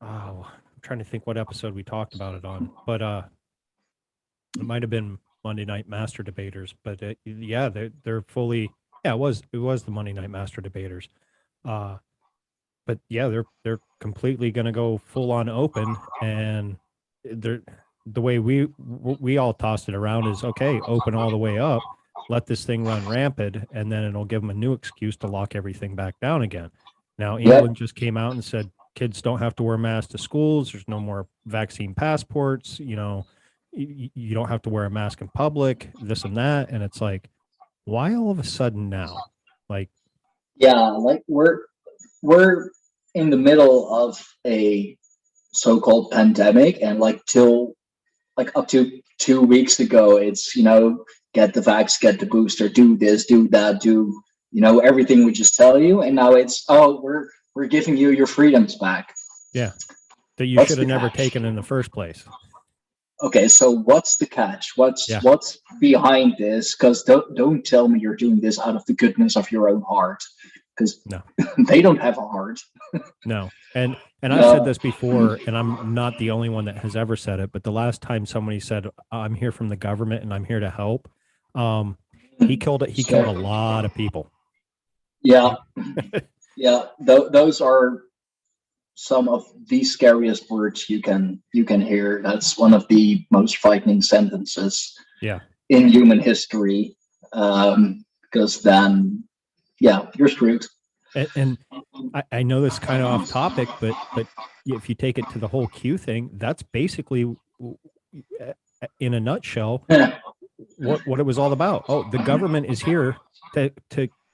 I'm trying to think what episode we talked about it on, but it might have been Monday Night Master Debaters, but they're fully, it was the Monday Night Master Debaters. But yeah, they're completely going to go full on open, and they're, the way we all tossed it around is, okay, open all the way up, let this thing run rampant, and then it'll give them a new excuse to lock everything back down again. Now, England just came out and said kids don't have to wear masks to schools. There's no more vaccine passports. You don't have to wear a mask in public, this and that. And it's like, why all of a sudden now? Like, like we're in the middle of a so-called pandemic, and like up to 2 weeks ago, it's, get the vax, get the booster, do this, do that, do, everything we just tell you. And now it's, we're giving you your freedoms back. Yeah. That you should have never taken in the first place. Okay, so what's the catch? What's behind this? Because don't tell me you're doing this out of the goodness of your own heart, because no, they don't have a heart. No. And I've said this before, and I'm not the only one that has ever said it, but the last time somebody said, I'm here from the government and I'm here to help, he killed a lot of people. Yeah. Yeah. Those are some of the scariest words you can hear. That's one of the most frightening sentences in human history. Because then, you're screwed. And I know this is kind of off topic, but if you take it to the whole Q thing, that's basically, in a nutshell, what it was all about. Oh, the government is here to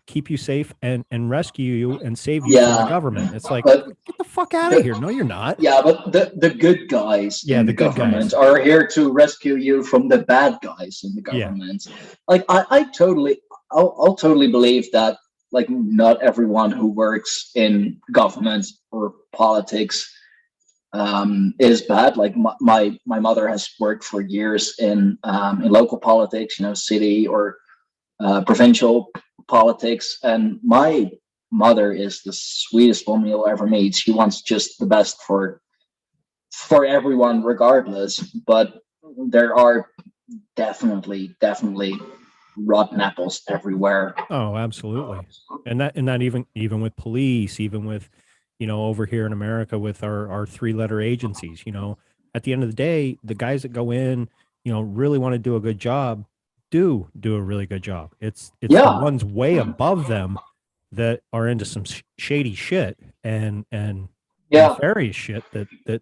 keep you safe and rescue you and save you from the government. It's like, get the fuck out of here. No, you're not. Yeah, but the good guys in the good government guys are here to rescue you from the bad guys in the government. Yeah. Like, I'll totally believe that, like, not everyone who works in government or politics is bad. Like, my mother has worked for years in local politics, city or provincial politics, and my mother is the sweetest woman you'll ever meet. She wants just the best for everyone, regardless. But there are definitely rotten apples everywhere. Oh, absolutely. And that even with police, even with, over here in America with our 3-letter agencies, at the end of the day, the guys that go in, really want to do a good job, do a really good job. It's the ones way above them that are into some shady shit and nefarious shit that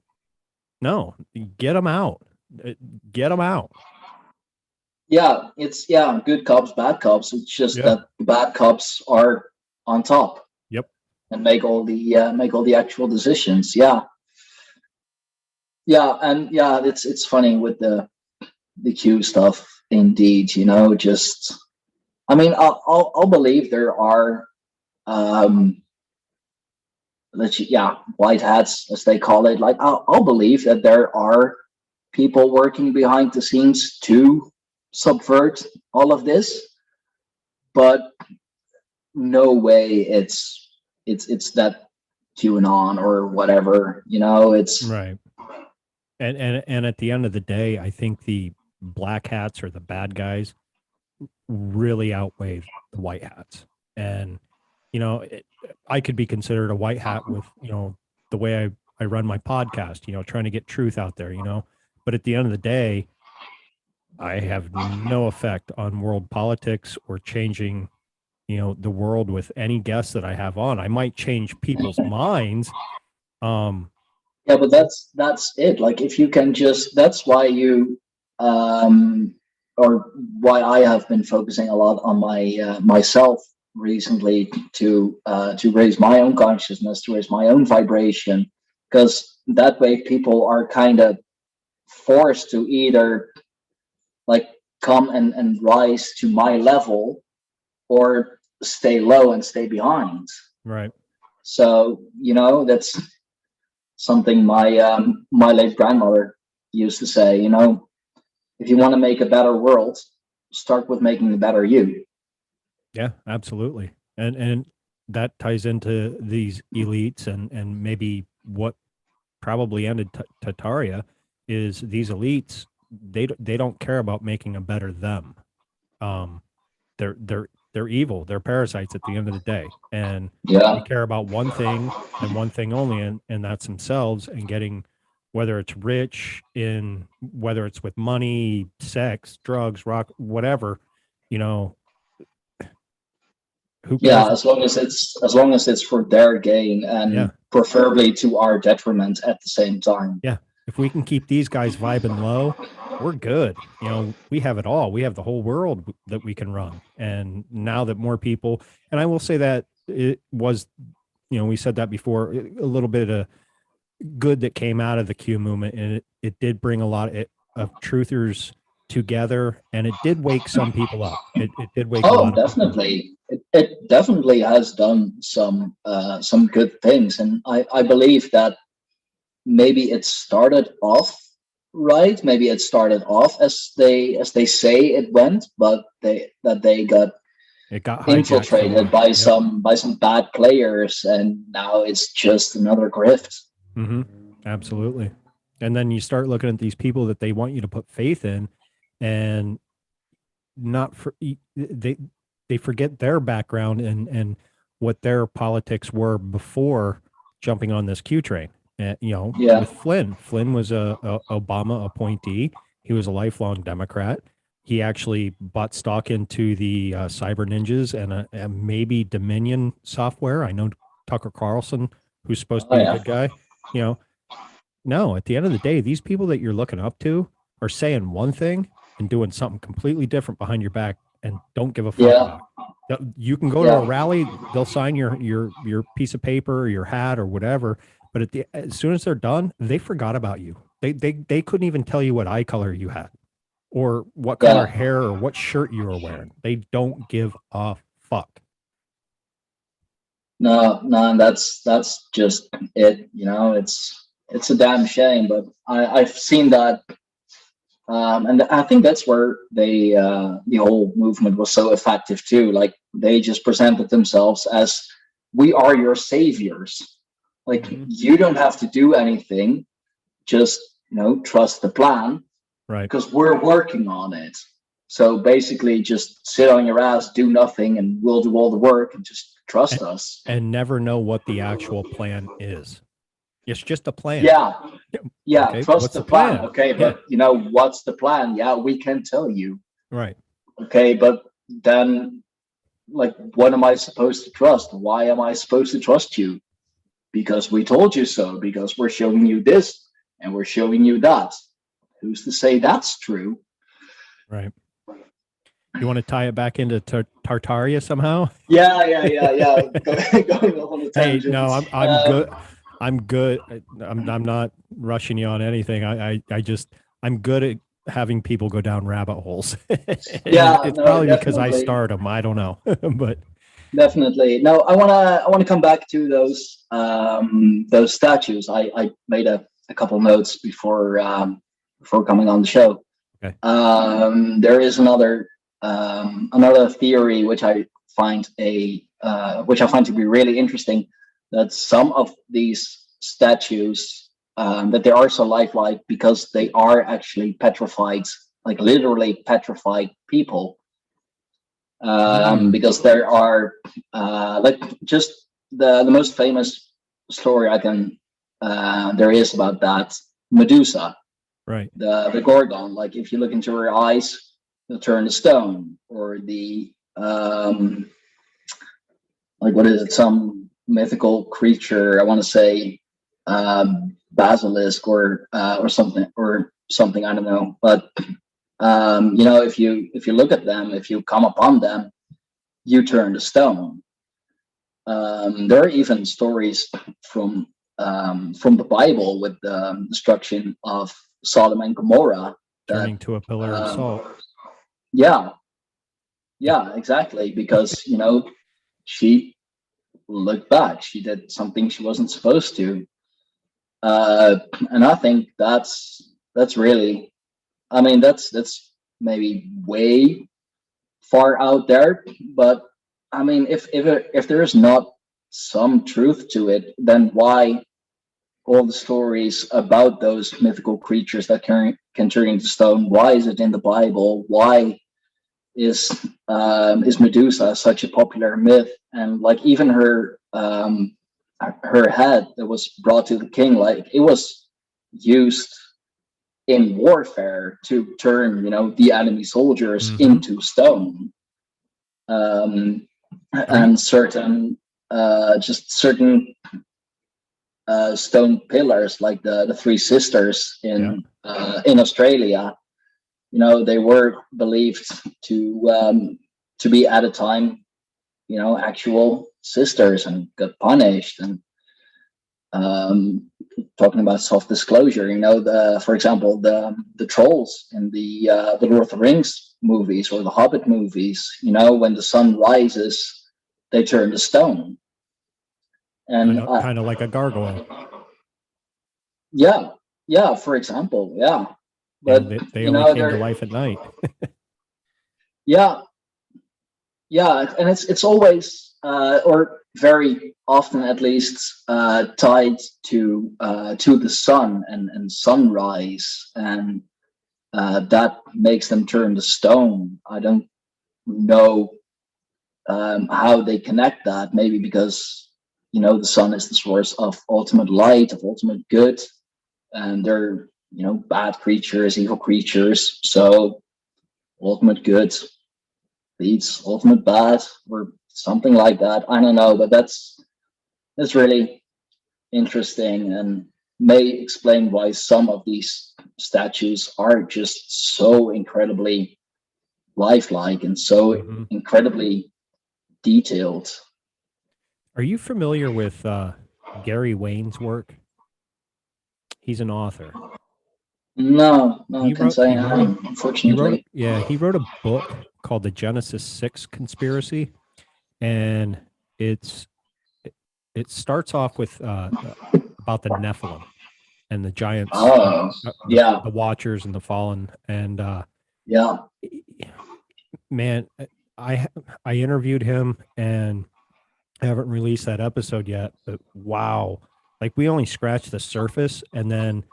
no, get them out. Yeah, it's good cops, bad cops. It's just that the bad cops are on top. Yep. And make all the actual decisions. Yeah. And it's funny with the Q stuff. Indeed, just, I mean, I'll believe there are white hats, as they call it. Like, I'll believe that there are people working behind the scenes to subvert all of this, but no way it's that QAnon or whatever, it's right. And at the end of the day, I think the black hats or the bad guys really outweigh the white hats. And, I could be considered a white hat with, the way I run my podcast, trying to get truth out there, but at the end of the day, I have no effect on world politics or changing, the world with any guests that I have on. I might change people's minds, Yeah, but that's it. Like if you can just, that's why you, or why I have been focusing a lot on myself recently to raise my own consciousness, to raise my own vibration, because that way people are kind of forced to either like come and rise to my level or stay low and stay behind. Right. So that's something my late grandmother used to say. If you want to make a better world, start with making a better you. Yeah, absolutely. And that ties into these elites and maybe what probably ended Tartaria is these elites, they don't care about making a better them. Um they're evil. They're parasites at the end of the day. And they Yeah, care about one thing and one thing only, and that's themselves and getting, whether it's rich, in whether it's with money, sex, drugs, rock, whatever, you know, who yeah. cares? As long as it's for their gain Yeah. and preferably to our detriment at the same time. Yeah. If we can keep these guys vibing low, we're good. We have it all. We have the whole world that we can run. And now that more people, and I will say that it was, we said that before, a little bit of good that came out of the Q movement, and it did bring a lot of truthers together, and it did wake some people up. It did wake a Oh, lot of people. definitely. It definitely has done some good things, and I believe that maybe it started off right. Maybe it started off as they say it went, but they got It got hijacked for infiltrated more. by Yep. some bad players, and now it's just another grift. Mm-hmm. Absolutely. And then you start looking at these people that they want you to put faith in, and not for they forget their background and what their politics were before jumping on this Q train. Yeah. With Flynn was a Obama appointee. He was a lifelong Democrat. He actually bought stock into the cyber ninjas and a maybe Dominion software. I know Tucker Carlson, who's supposed to Oh be the yeah. good guy. You know, no, at the end of the day, these people that you're looking up to are saying one thing and doing something completely different behind your back and don't give a fuck Yeah. about it. You can go to a Yeah. rally, they'll sign your piece of paper or your hat or whatever, but as soon as they're done, they forgot about you. They couldn't even tell you what eye color you had or what color Yeah. hair or what shirt you were wearing. They don't give a fuck. No, no, and that's just it. It's a damn shame, but I've seen that, and I think that's where the whole movement was so effective too. Like they just presented themselves as, we are your saviors. Like Mhm. you don't have to do anything, just trust the plan Right. because we're working on it. So basically, just sit on your ass, do nothing, and we'll do all the work and just trust And, us. and never know what the actual plan is. It's just a plan. Yeah, yeah, Okay, trust what's the the plan. plan? Okay, Yeah, but what's the plan? Yeah, we can tell you. right. Okay, but then, like, what am I supposed to trust? Why am I supposed to trust you? Because we told you so, because we're showing you this and we're showing you that. Who's to say that's true? Right. You want to tie it back into Tartaria somehow? Yeah, yeah, yeah, yeah. Going off on a Hey, tangent. no, I'm good. I'm good. I'm not rushing you on anything. I just I'm good at having people go down rabbit holes, and Yeah, it's no, probably because I definitely. start them. I don't know, but Definitely. No, I wanna come back to those statues. I made a couple notes before coming on the show. okay. There is another theory which I find to be really interesting, that some of these statues, that they are so lifelike because they are actually petrified, like literally petrified people, Mm, because there are, like, just the most famous story there is about that, Medusa, right. the Gorgon. Like if you look into her eyes, they'll turn to stone, or the like, what is it? Some mythical creature, I want to say, basilisk or something, I don't know. But if you look at them, if you come upon them, you turn to stone. There are even stories from the Bible with the destruction of Sodom and Gomorrah, turning to a pillar of salt. Yeah, exactly. Because she looked back. She did something she wasn't supposed to. And I think that's really, I mean, that's maybe way far out there, but I mean, if there is not some truth to it, then why all the stories about those mythical creatures that can turn into stone? Why is it in the Bible? Why is Medusa such a popular myth? And like even her head that was brought to the king, like it was used in warfare to turn the enemy soldiers into stone. And certain stone pillars, like the three sisters in Australia, they were believed to be at a time actual sisters, and got punished. And talking about self-disclosure, for example, the trolls in the Lord of the Rings movies or the Hobbit movies, when the sun rises, they turn to stone. And kind of like a gargoyle. Yeah, for example, yeah. But and they only came to life at night. Yeah, and it's always or very often at least tied to the sun and sunrise, and that makes them turn to stone. I don't know how they connect that. Maybe because the sun is the source of ultimate light, of ultimate good, and they're bad creatures, evil creatures. So ultimate good beats ultimate bad, or something like that. I don't know, but that's really interesting, and may explain why some of these statues are just so incredibly lifelike and so incredibly detailed. Are you familiar with Gary Wayne's work? He's an author. No, I can't say I am, unfortunately. He wrote a book called The Genesis 6 Conspiracy, and it starts off with about the Nephilim and the giants, the Watchers and the Fallen, and man, I interviewed him, and I haven't released that episode yet, but wow, like we only scratched the surface, and then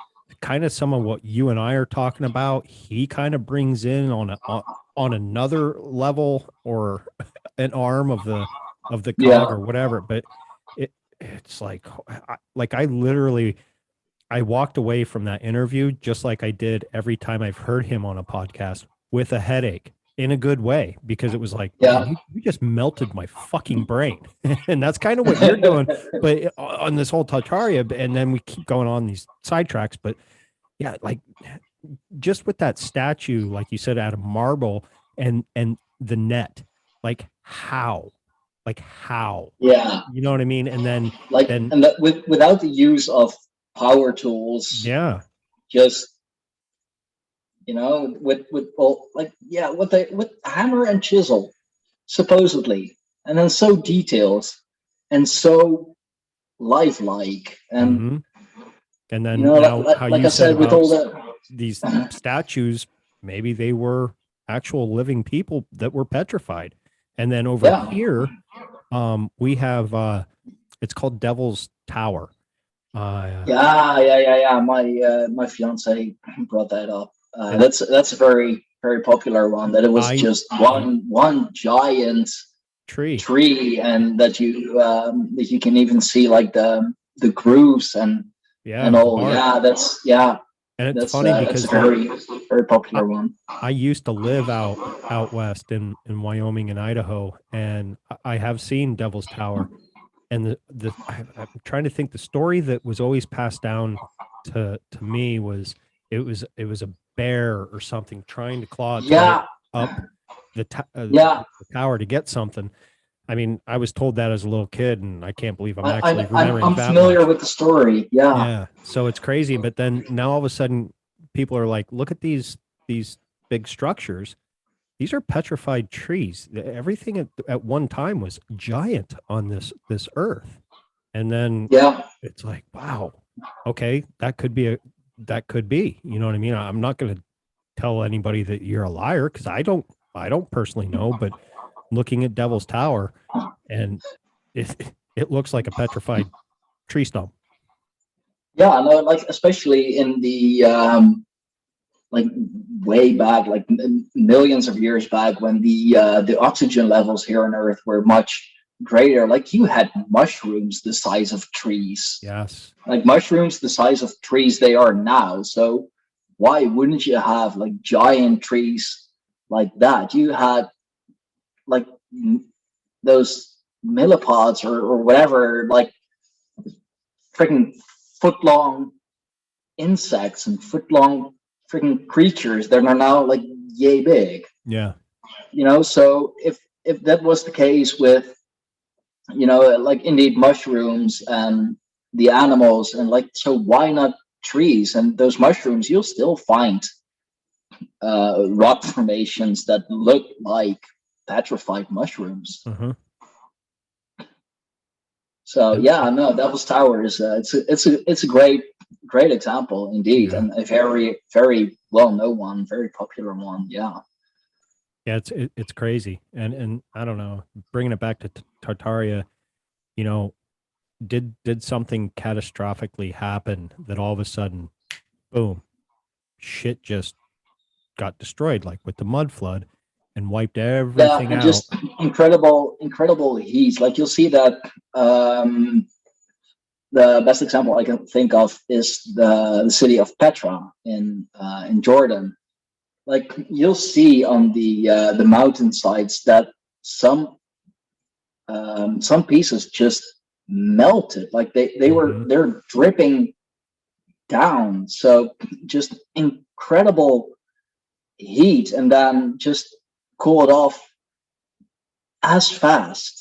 kind of some of what you and I are talking about, he kind of brings in on another level, or an arm of the cog or whatever. But it's like I literally, I walked away from that interview just like I did every time I've heard him on a podcast, with a headache, in a good way, because it was like, man, you just melted my fucking brain. And that's kind of what you're doing, but on this whole Tartaria, and then we keep going on these sidetracks. But yeah, like just with that statue, like you said, out of marble, and the net, like how, you know what I mean? And then without the use of power tools, just with hammer and chisel, supposedly, and then so detailed and so lifelike. And and then now, how you said with all these statues, maybe they were actual living people that were petrified. And then over here, we have it's called Devil's Tower. My fiance brought that up. That's a very, very popular one. That it was just one giant tree, and that you can even see like the grooves and all. And it's funny because it's a very, very popular one. I used to live out west in Wyoming and Idaho, and I have seen Devil's Tower. And I'm trying to think, the story that was always passed down to me was it was a bear or something trying to claw its way Yeah, up the, yeah. the tower to get something. I mean, I was told that as a little kid, and I can't believe I'm actually I'm remembering I'm that familiar much. with the story. Yeah, Yeah, so it's crazy. But then now all of a sudden, people are like, "Look at these big structures. These are petrified trees. Everything at one time was giant on this earth." And then yeah, it's like, wow, okay, that could be, you know what I mean? I'm not going to tell anybody that you're a liar because I don't personally know, but looking at Devil's Tower and it looks like a petrified tree stump. yeah. No, like especially in the like way back, like millions of years back, when the oxygen levels here on Earth were much greater. Like you had mushrooms the size of trees, Yes. like mushrooms the size of trees they are now. So why wouldn't you have like giant trees like that? You had like those millipods or whatever, like freaking foot long insects and foot long freaking creatures that are now like yay big. Yeah. So if that was the case with like indeed mushrooms and the animals, and like, so why not trees? And those mushrooms, you'll still find rock formations that look like petrified mushrooms. Uh-huh. So And yeah, no, Devil's Tower is it's a great example indeed, yeah. and a very well known one, very popular one. Yeah, Yeah, it's crazy. And I don't know, bringing it back to Tartaria, you know, did something catastrophically happen that all of a sudden, boom, shit just got destroyed, like with the mud flood, and wiped yeah, everything and out. just incredible heat. Like you'll see that the best example I can think of is the city of Petra in Jordan. Like you'll see on the mountainsides that some some pieces just melted, like Mhm. they're dripping down. So just incredible heat, and then just cooled off as fast.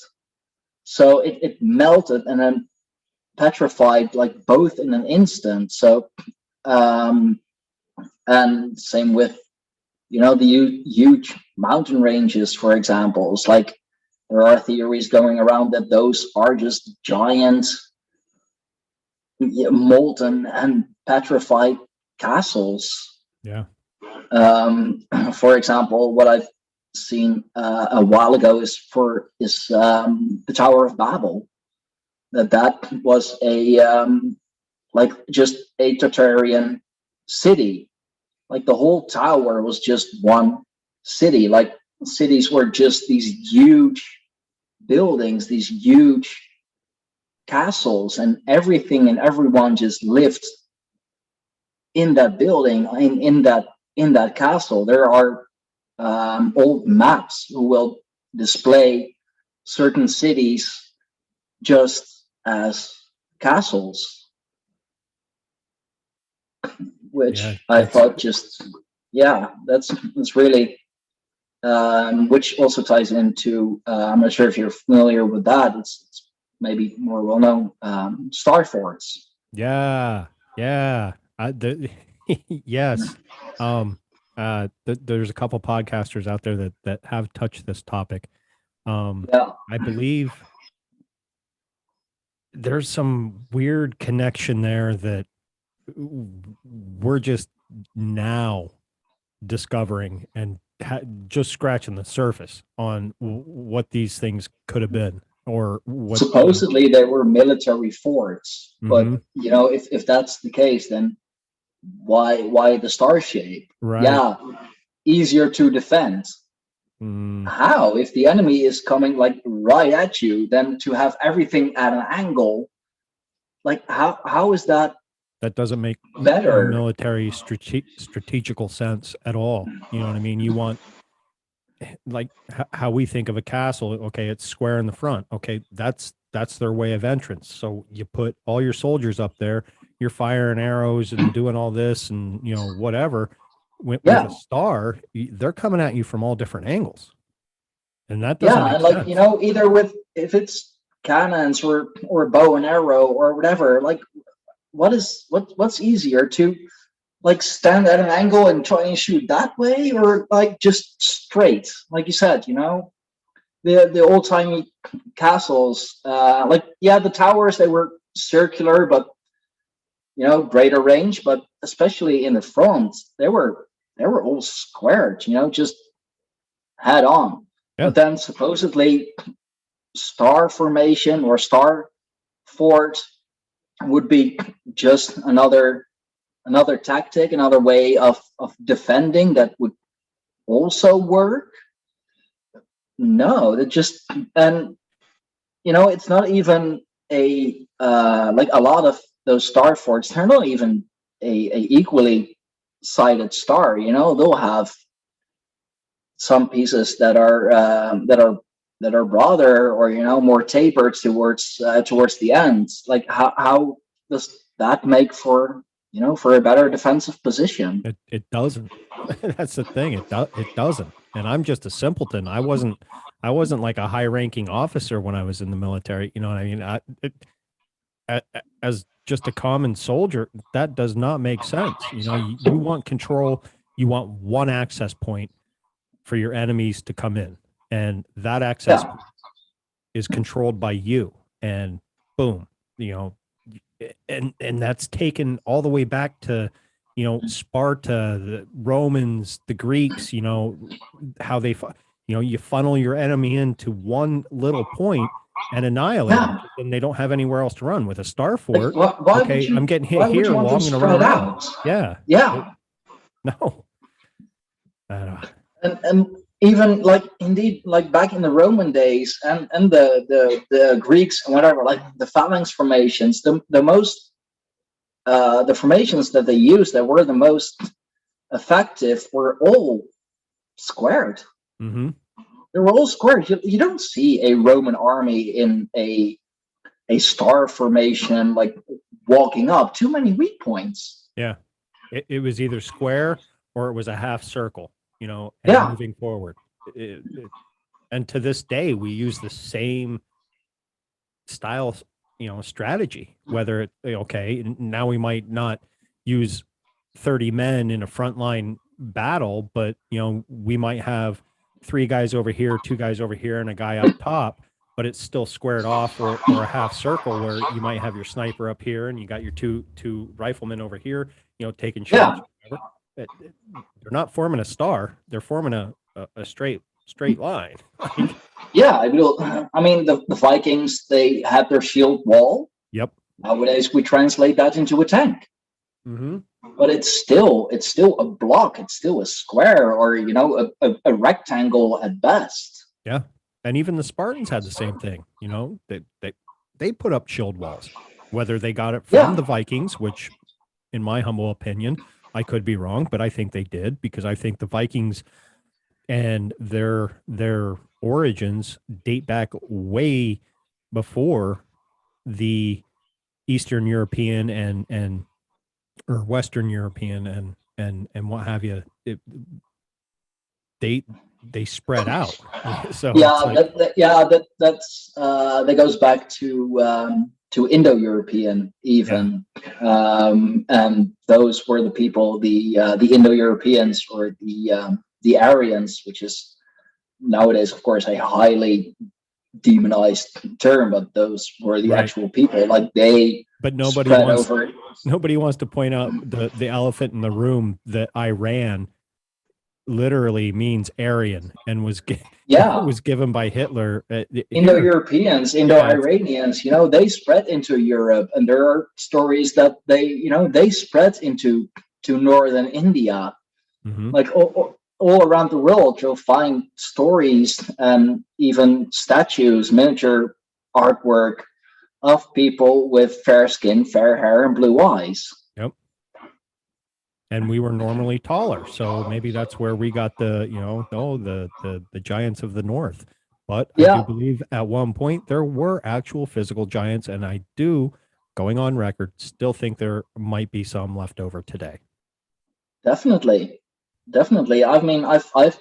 So it melted and then petrified, like both in an instant. So um and same with the huge mountain ranges, for example. It's like there are theories going around that those are just giant, molten and petrified castles. Yeah. For example, what I've seen a while ago is the Tower of Babel. That was a like just a Tartarian city. Like the whole tower was just one city. Like cities were just these huge buildings, these huge castles, and everything and everyone just lived in that building, in that castle. There are old maps who will display certain cities just as castles, Yeah. which I It's thought just, yeah, that's really, which also ties into, I'm not sure if you're familiar with that. It's maybe more well known, Star Forts. yeah. Yeah. Yes. Um there's a couple podcasters out there that have touched this topic. Yeah, I believe there's some weird connection there that we're just now discovering and just scratching the surface on what these things could have been or what, supposedly they were military forts, but hmm if that's the case, then why the star shape? right. Yeah, easier to defend. Mm, How, if the enemy is coming like right at you, then to have everything at an angle, like how is that that doesn't make better? military strategical sense at all. You know what I mean? You want like how we think of a castle. Okay, it's square in the front. Okay, that's their way of entrance. So you put all your soldiers up there. you're firing arrows and doing all this and, you know, whatever. With Yeah. a star, they're coming at you from all different angles. And that doesn't Yeah, make and like, sense. you know, either with, if it's cannons or bow and arrow or whatever, like what's easier to like stand at an angle and try and shoot that way, or like just straight, like you said, you know, the old timey castles, like, yeah, the towers, they were circular, but you know, greater range, but especially in the front, they were all squared, you know, just head on. Yeah. But then supposedly star formation or star fort would be just another tactic, another way of defending that would also work. No, it just, and you know, it's not even a like a lot of those star forts, they're not even a equally sided star. You know, they'll have some pieces that are broader, or you know, more tapered towards the end. Like how does that make for, you know, for a better defensive position? It doesn't. That's the thing. It doesn't. And I'm just a simpleton. I wasn't like a high ranking officer when I was in the military. You know what I mean? As just a common soldier, that does not make sense. You know, you want control. You want one access point for your enemies to come in, and that access Yeah, is controlled by you. And boom, you know, and that's taken all the way back to, you know, Sparta, the Romans, the Greeks. You know how you know, you funnel your enemy into one little point and annihilate them, yeah. and they don't have anywhere else to run. With a star Like, fort, why would okay, I'm you? getting hit Why would here, you want well, them I'm going to run spread around. out? Yeah. Yeah, No. Uh, and even like, indeed, like back in the Roman days, and the Greeks and whatever, like the phalanx formations, the most the formations that they used that were the most effective were all squared. mm-hmm. They were all squared. You don't see a Roman army in a star formation, like walking up. Too many weak points. Yeah. It was either square or it was a half circle, you know, and Yeah, moving forward. And to this day, we use the same style, you know, strategy. Whether it, okay, now we might not use 30 men in a frontline battle, but you know, we might have three guys over here, two guys over here, and a guy up top, but it's still squared off, or a half circle where you might have your sniper up here and you got your two riflemen over here, you know, taking shots. yeah. Whatever. They're not forming a star; they're forming a straight line. Like, Yeah, I mean, the Vikings, they had their shield wall. yep. Nowadays, we translate that into a tank, Mm-hmm. but it's still a block. It's still a square, or you know, a rectangle at best. Yeah. And even the Spartans had the same thing. You know, they put up shield walls, whether they got it from Yeah, the Vikings, which, in my humble opinion, I could be wrong, but I think they did, because I think the Vikings and their origins date back way before the Eastern European and or Western European and what have you. They they spread out. So it's yeah, like, that goes back to Indo-European yeah, even, and those were the people, the Indo-Europeans, or the Aryans, which is nowadays, of course, a highly demonized term, but those were the right. actual people. Like, they But spread over. nobody wants to point out the elephant in the room, that Iran literally means Aryan and Yeah, was given by Hitler. Here, Indo-Europeans, yeah, Indo-Iranians, you know, they spread into Europe, and there are stories that they spread to northern India. hmm Like, all around the world, you'll find stories and even statues, miniature artwork of people with fair skin, fair hair, and blue eyes. yep. And we were normally taller, so maybe that's where we got the, you know, no, the giants of the north. But I do Yeah, believe at one point there were actual physical giants, and I do going on record, still think there might be some left over today. Definitely. I mean, I've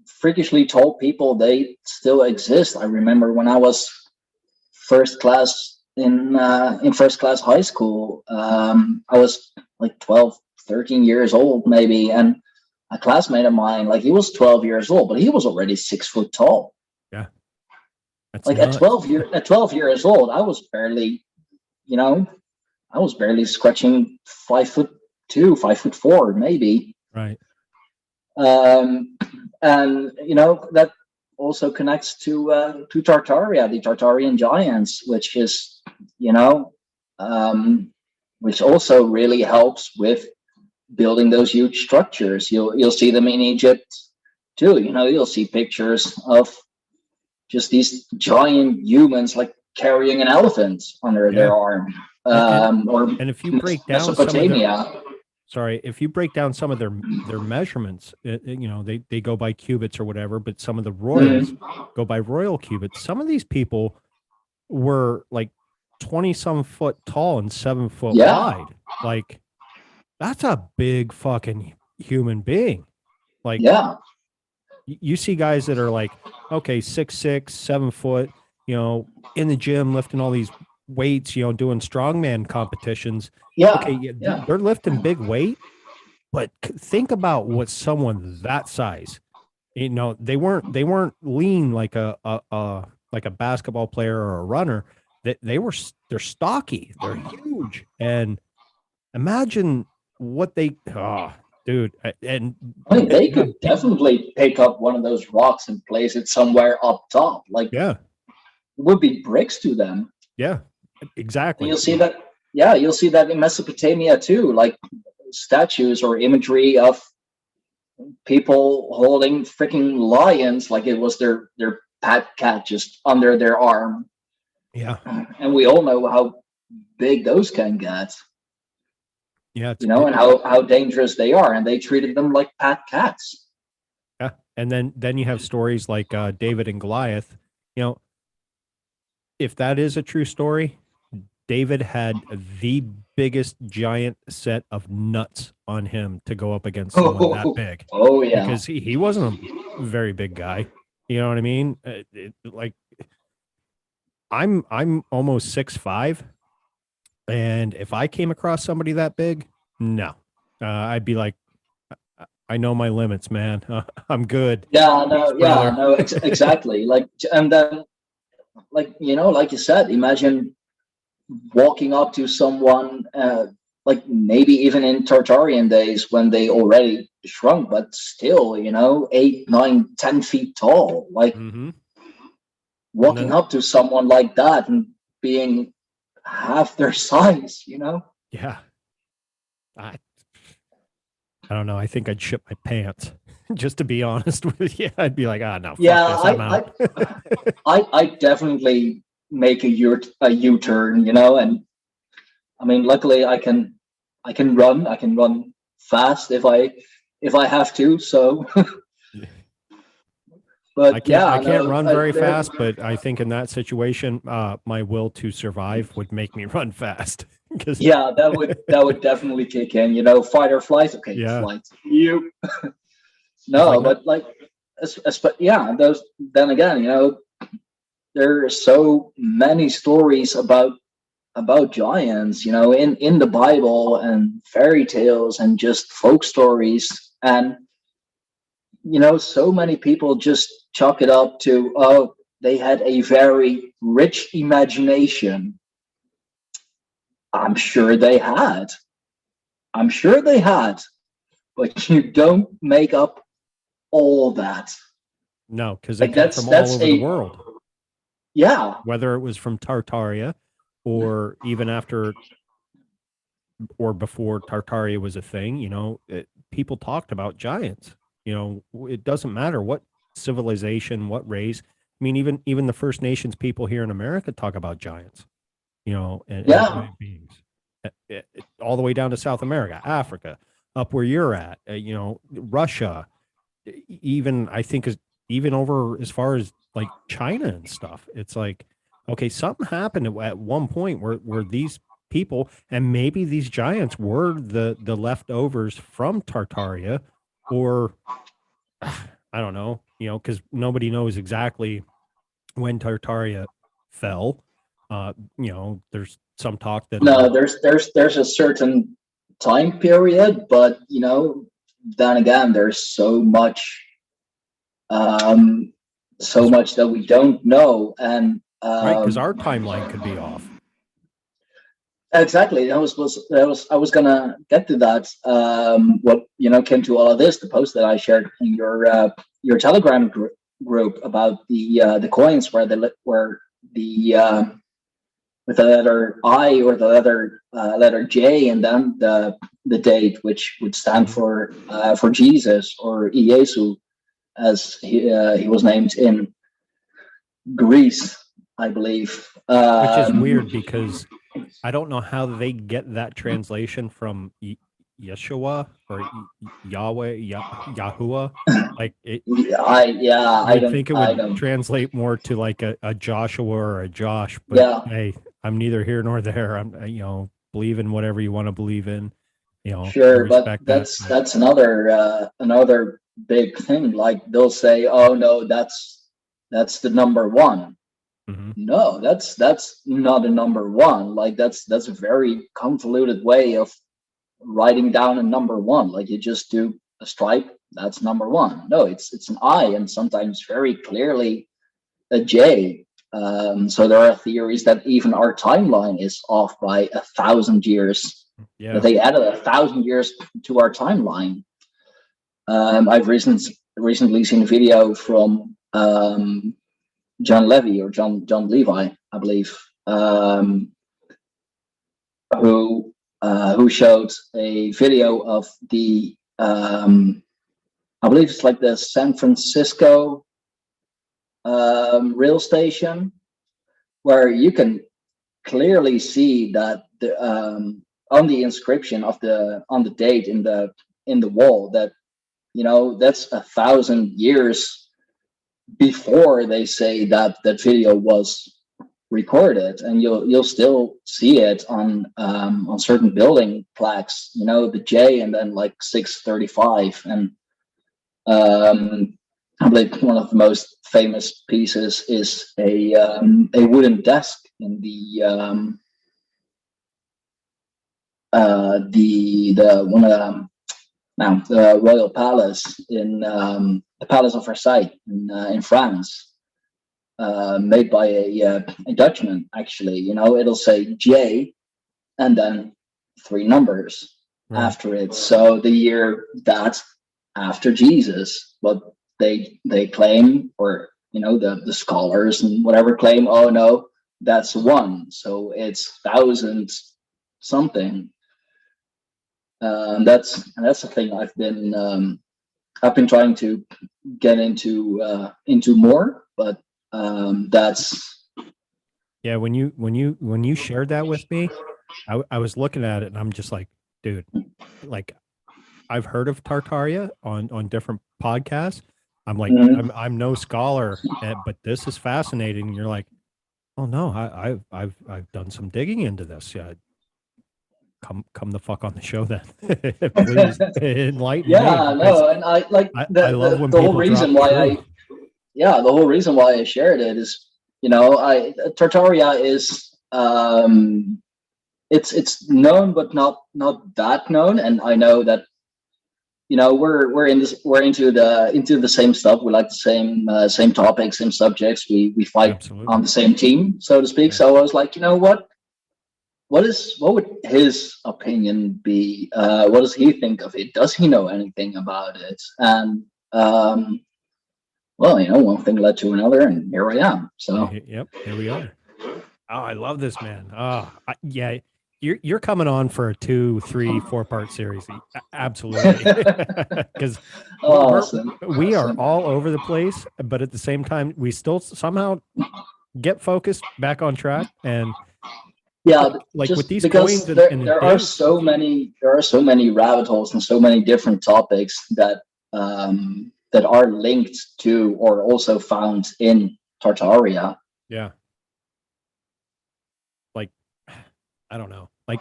freakishly told people they still exist. I remember when I was first class in first class high school. I was like 12, 13 years old maybe, and a classmate of mine, like he was 12 years old, but he was already 6 foot tall. Yeah. That's like nuts. at 12 years old, I was barely, scratching 5'2", 5'4", maybe. Right. And that also connects to Tartaria, the Tartarian giants, which is, which also really helps with building those huge structures. You'll see them in Egypt too. You'll see pictures of just these giant humans like carrying an elephant under their arm. And if you break down Mesopotamia. If you break down some of their measurements, they go by cubits or whatever, but some of the royals go by royal cubits. Some of these people were like 20 some foot tall and 7 foot wide. Like, that's a big fucking human being. Like, you see guys that are like, okay, 6'6", 7 foot, in the gym lifting all these weights, doing strongman competitions. They're lifting big weight, but think about what someone that size, they weren't lean like a basketball player or a runner. They're stocky, they're huge, and imagine what they, dude, and I mean, they could definitely pick up one of those rocks and place it somewhere up top. Like, it would be bricks to them. Yeah, exactly. And you'll see that. Yeah, you'll see that in Mesopotamia too, like statues or imagery of people holding freaking lions like it was their pet cat just under their arm. Yeah, and we all know how big those can get. Yeah, and how dangerous they are, and they treated them like pet cats. Yeah, and then you have stories like David and Goliath. If that is a true story, David had the biggest giant set of nuts on him to go up against someone that big. Oh yeah, because he wasn't a very big guy. You know what I mean? Like, I'm almost 6'5", and if I came across somebody that big, no, I'd be like, I know my limits, man. I'm good. Exactly. Like, and then, like you said, imagine walking up to someone, like maybe even in Tartarian days when they already shrunk, but still, 8, 9, 10 feet tall. Like, walking up to someone like that and being half their size, Yeah. I don't know. I think I'd shit my pants, just to be honest with you. I'd be like, no, fuck this, I'm out. I definitely make a U-turn, and I mean, luckily I can run fast if I have to. So, but I can't run very fast, but I think in that situation, my will to survive would make me run fast. that would definitely kick in. Fight or flight. Okay, flight. You. No, but those. Then again, there are so many stories about giants, in the Bible and fairy tales and just folk stories, and so many people just chalk it up to, they had a very rich imagination. I'm sure they had, but you don't make up all that. No, because they come from all over the world. Yeah. Whether it was from Tartaria or even after or before Tartaria was a thing, people talked about giants. It doesn't matter what civilization, what race. I mean, even the First Nations people here in America talk about giants, and giant beings, all the way down to South America, Africa, up where you're at, Russia, even I think even over as far as like China and stuff. It's like, okay, something happened at one point where these people and maybe these giants were the leftovers from Tartaria, or I don't know, because nobody knows exactly when Tartaria fell. There's some talk that it No, was there's a certain time period, but then again, there's um, so 'cause- much that we don't know, and right, because our timeline could be off. exactly. I was gonna get to that. What came to all of this, the post that I shared in your Telegram group about the coins where the with the letter I or the letter J, and then the date, which would stand for Jesus, or Iesu, as he was named in Greece, I believe. Which is weird because I don't know how they get that translation from Yeshua or Yahweh, Yahuwah. Like it, I you'd don't think it I would don't translate more to like a Joshua or a Josh, but yeah. hey, I'm neither here nor there. I'm, believe in whatever you want to believe in. I Sure, but respect that. But that's another big thing. Like they'll say, "Oh no, that's the number one." mhm. No, that's not a number one. Like that's a very convoluted way of writing down a number one. Like you just do a stripe, that's number one. No, it's an I, and sometimes very clearly a J. So there are theories that even our timeline is off by 1,000 years. That Yeah. they added 1,000 years to our timeline. I've recently seen a video from John Levy, or John Levi, I believe, who showed a video of the I believe it's like the San Francisco rail station, where you can clearly see that on the inscription of on the date in the wall, that that's 1,000 years before they say that video was recorded, and you'll still see it on certain building plaques, the J, and then like 635. And I believe one of the most famous pieces is a wooden desk in the one of now the royal palace in the Palace of Versailles in France, made by a Dutchman, actually. It'll say J and then three numbers Right. after it. So the year that after Jesus, but they claim, or the scholars and whatever claim, oh no, that's one. So it's thousands something. That's the thing I've been trying to get into more, but that's Yeah. When you shared that with me, I was looking at it and I'm just like, dude, like I've heard of Tartaria on different podcasts. I'm like, mhm. I'm no scholar, but this is fascinating. And you're like, oh no, I've done some digging into this. Yeah, come the fuck on the show then, please enlighten me, Yeah, because no, and I like I love when the whole people drop reason why truth. the whole reason why I shared it is, I Tartaria is it's known, but not that known. And I know that we're into the same stuff. We like the same topics, same subjects. We fight on Absolutely. the same team, so to speak. Yeah. So I was like, what would his opinion be? What does he think of it? Does he know anything about it? And well, one thing led to another, and here I am. So Yep. Here we are. Oh, I love this, man. Oh, yeah. You're coming on for a 2, 3, 4 part series. Absolutely. Because we're, we're awesome, we are awesome. all over the place, but at the same time, we still somehow get focused back on track. And Yeah, like with just these because coins and the dates. there are so many rabbit holes and so many different topics that are linked to or also found in Tartaria. Yeah. I don't know. Like,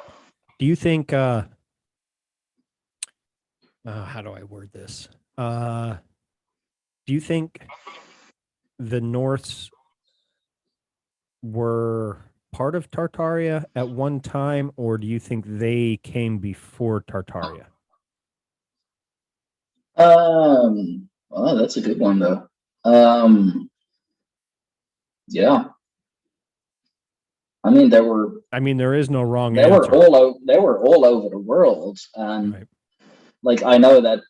do you think, how do I word this? Do you think the Norths were part of Tartaria at one time, or do you think they came before Tartaria? Well, that's a good one though. Yeah, I mean, I mean, there is no wrong they were answer. they were all over the world, and Right. like I know that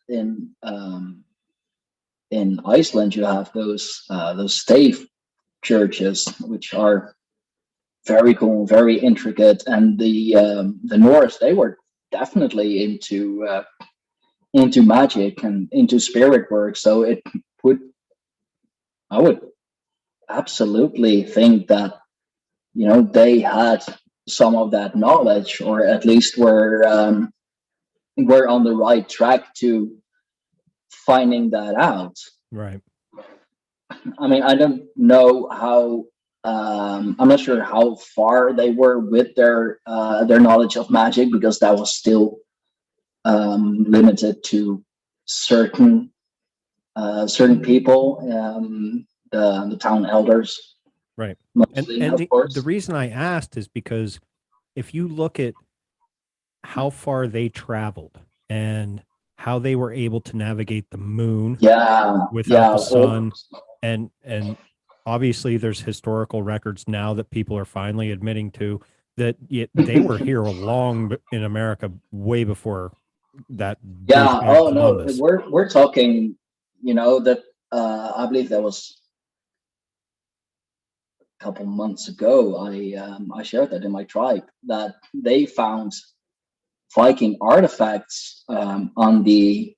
in Iceland you have those stave churches, which are very cool, very intricate, and the Norse, they were definitely into magic and into spirit work. So would I would absolutely think that they had some of that knowledge, or at least were on the right track to finding that out. Right. I mean, I don't know how. I'm not sure how far they were with their knowledge of magic, because that was still limited to certain certain people, the town elders, Right. mostly, And of the course. reason I asked is because if you look at how far they traveled and how they were able to navigate the moon Yeah, without yeah. the sun, and obviously there's historical records now that people are finally admitting to that they were here along in America way before that Yeah. douchebag Oh no, Columbus. we're talking. That I believe that was a couple months ago. I shared that in my tribe that they found Viking artifacts on the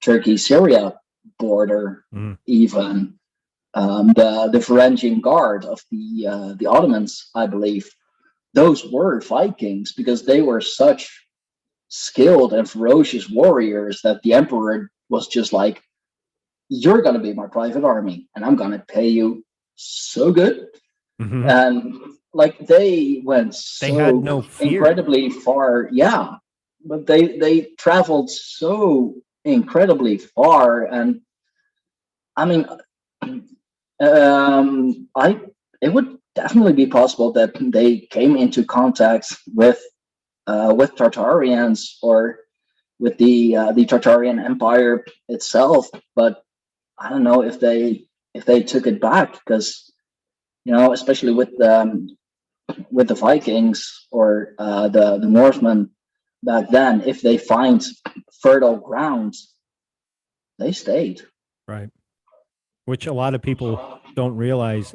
Turkey Syria border, Mm, even the Varangian Guard of the Ottomans, I believe. Those were Vikings, because they were such skilled and ferocious warriors that the emperor was just like, "You're gonna be my private army, and I'm gonna pay you so good." mhm. And like they went They had so no fear. incredibly far, yeah, but they traveled so incredibly far. And I mean, I it would definitely be possible that they came into contact with Tartarians, or with the Tartarian Empire itself. But I don't know if they took it back, because especially with the Vikings, or the Northmen back then, if they find fertile ground, they stayed. Right. Which a lot of people don't realize.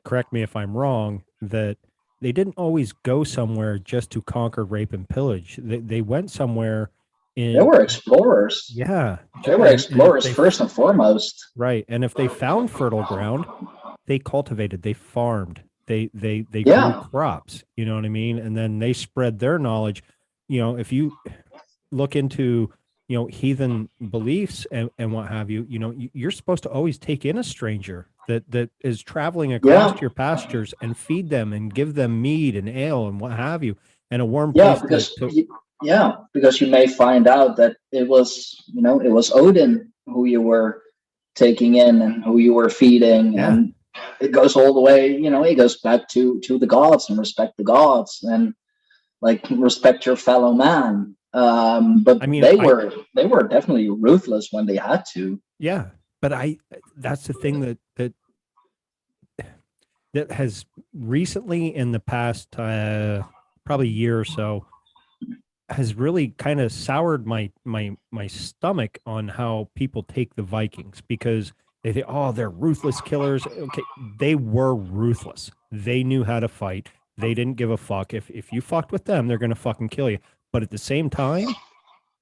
Correct me if I'm wrong, that they didn't always go somewhere just to conquer, rape, and pillage. They went somewhere They in, were explorers. yeah, They were and if explorers first and foremost. right, and if they found fertile ground, they cultivated, they farmed, they grew Yeah, crops. You know what I mean? And then they spread their knowledge. If you look into heathen beliefs and what have you, you're supposed to always take in a stranger that is traveling across yeah, your pastures and feed them and give them mead and ale and what have you, and a warm yeah. place to Yeah, because you may find out that it was Odin who you were taking in and who you were feeding, yeah. and it goes all the way. It goes back to the gods, and respect the gods, and like respect your fellow man. But I mean, they were definitely ruthless when they had to. yeah, but that's the thing that has recently, in the past probably year or so, has really kind of soured my stomach on how people take the Vikings, because they think, oh, they're ruthless killers. Okay, they were ruthless. They knew how to fight. They didn't give a fuck. If you fucked with them, they're gonna fucking kill you. But at the same time,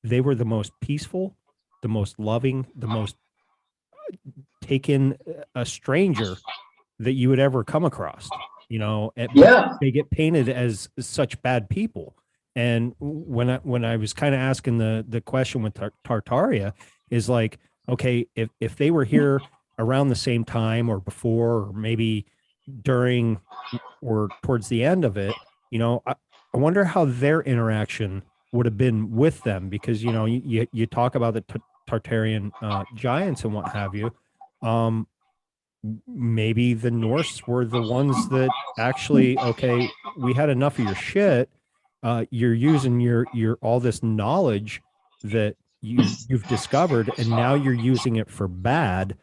they were the most peaceful, the most loving, the most take in a stranger that you would ever come across, but Yeah, they get painted as such bad people. And when I was kind of asking the question with Tartaria, is like, okay, if they were here around the same time or before, or maybe during or towards the end of it, I wonder how their interaction would have been with them, because you talk about the Tartarian giants and what have you. Maybe the Norse were the ones that actually, okay, we had enough of your shit. You're using your all this knowledge that you've discovered, and now you're using it for bad,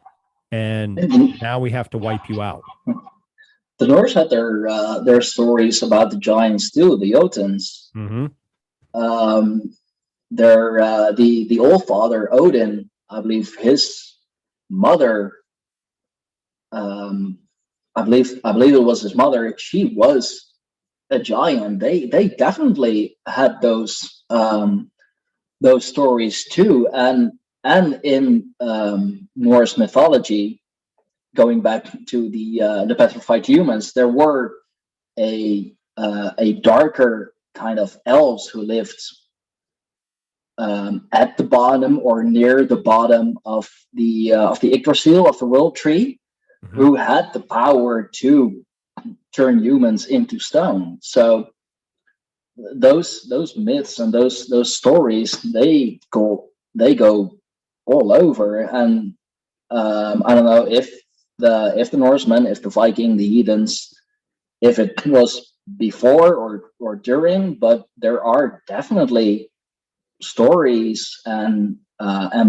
and now we have to wipe you out. The Norse had their stories about the giants too, the Jotuns. Mm-hmm. The All Father Odin, I believe his mother, I believe it was his mother. She was a giant. They definitely had those stories too, and in Norse mythology, going back to the petrified humans, there were a darker kind of elves who lived at the bottom or near the bottom of the Yggdrasil, of the world tree, Mm-hmm. who had the power to turn humans into stone. So those myths and those stories, they go all over. And I don't know if the Norsemen, if the Viking, the heathens, if it was before or during, but there are definitely stories and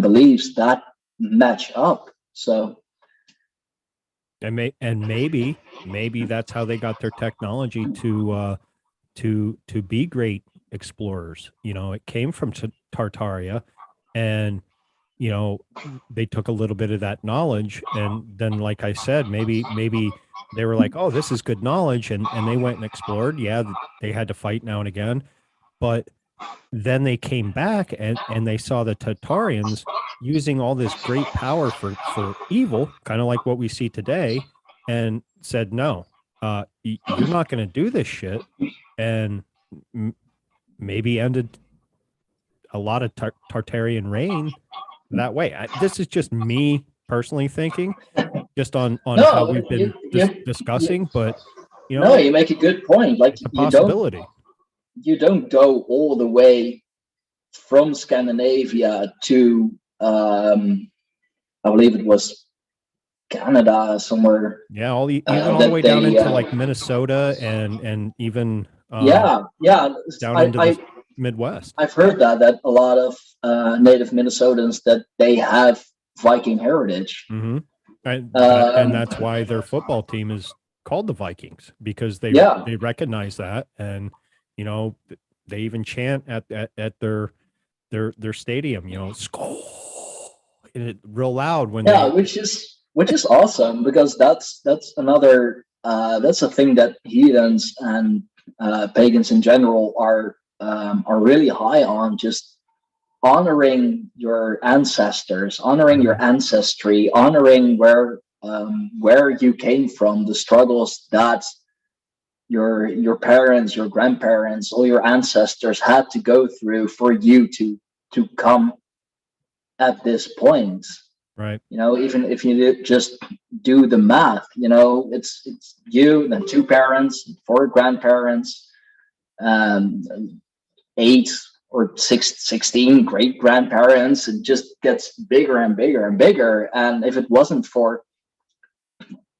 beliefs that match up. So And maybe that's how they got their technology to be great explorers. It came from Tartaria, and they took a little bit of that knowledge, and then, like I said, maybe they were like, oh, this is good knowledge, and they went and explored. Yeah, they had to fight now and again, but then they came back, and they saw the Tartarians using all this great power for evil, kind of like what we see today, and said, no, you're not going to do this shit, and maybe ended a lot of Tartarian reign that way. This is just me personally thinking, just on no, how we've been discussing, but no, you make a good point. Like it's a possibility. You don't go all the way from Scandinavia to I believe it was Canada somewhere. Yeah, even all the way down into like Minnesota and even down into the Midwest. I've heard that a lot of native Minnesotans, that they have Viking heritage. Mm-hmm. And that's why their football team is called the Vikings, because they recognize that, and they even chant at their stadium, "Skol," and it real loud when which is awesome, because that's another that's a thing that heathens and pagans in general are really high on, just honoring your ancestors, honoring your ancestry, honoring where you came from, the struggles that your parents, your grandparents, all your ancestors had to go through for you to come at this point. Right. Even if you just do the math, it's you, then two parents, four grandparents, 8 or 16 great grandparents. It just gets bigger and bigger and bigger. And if it wasn't for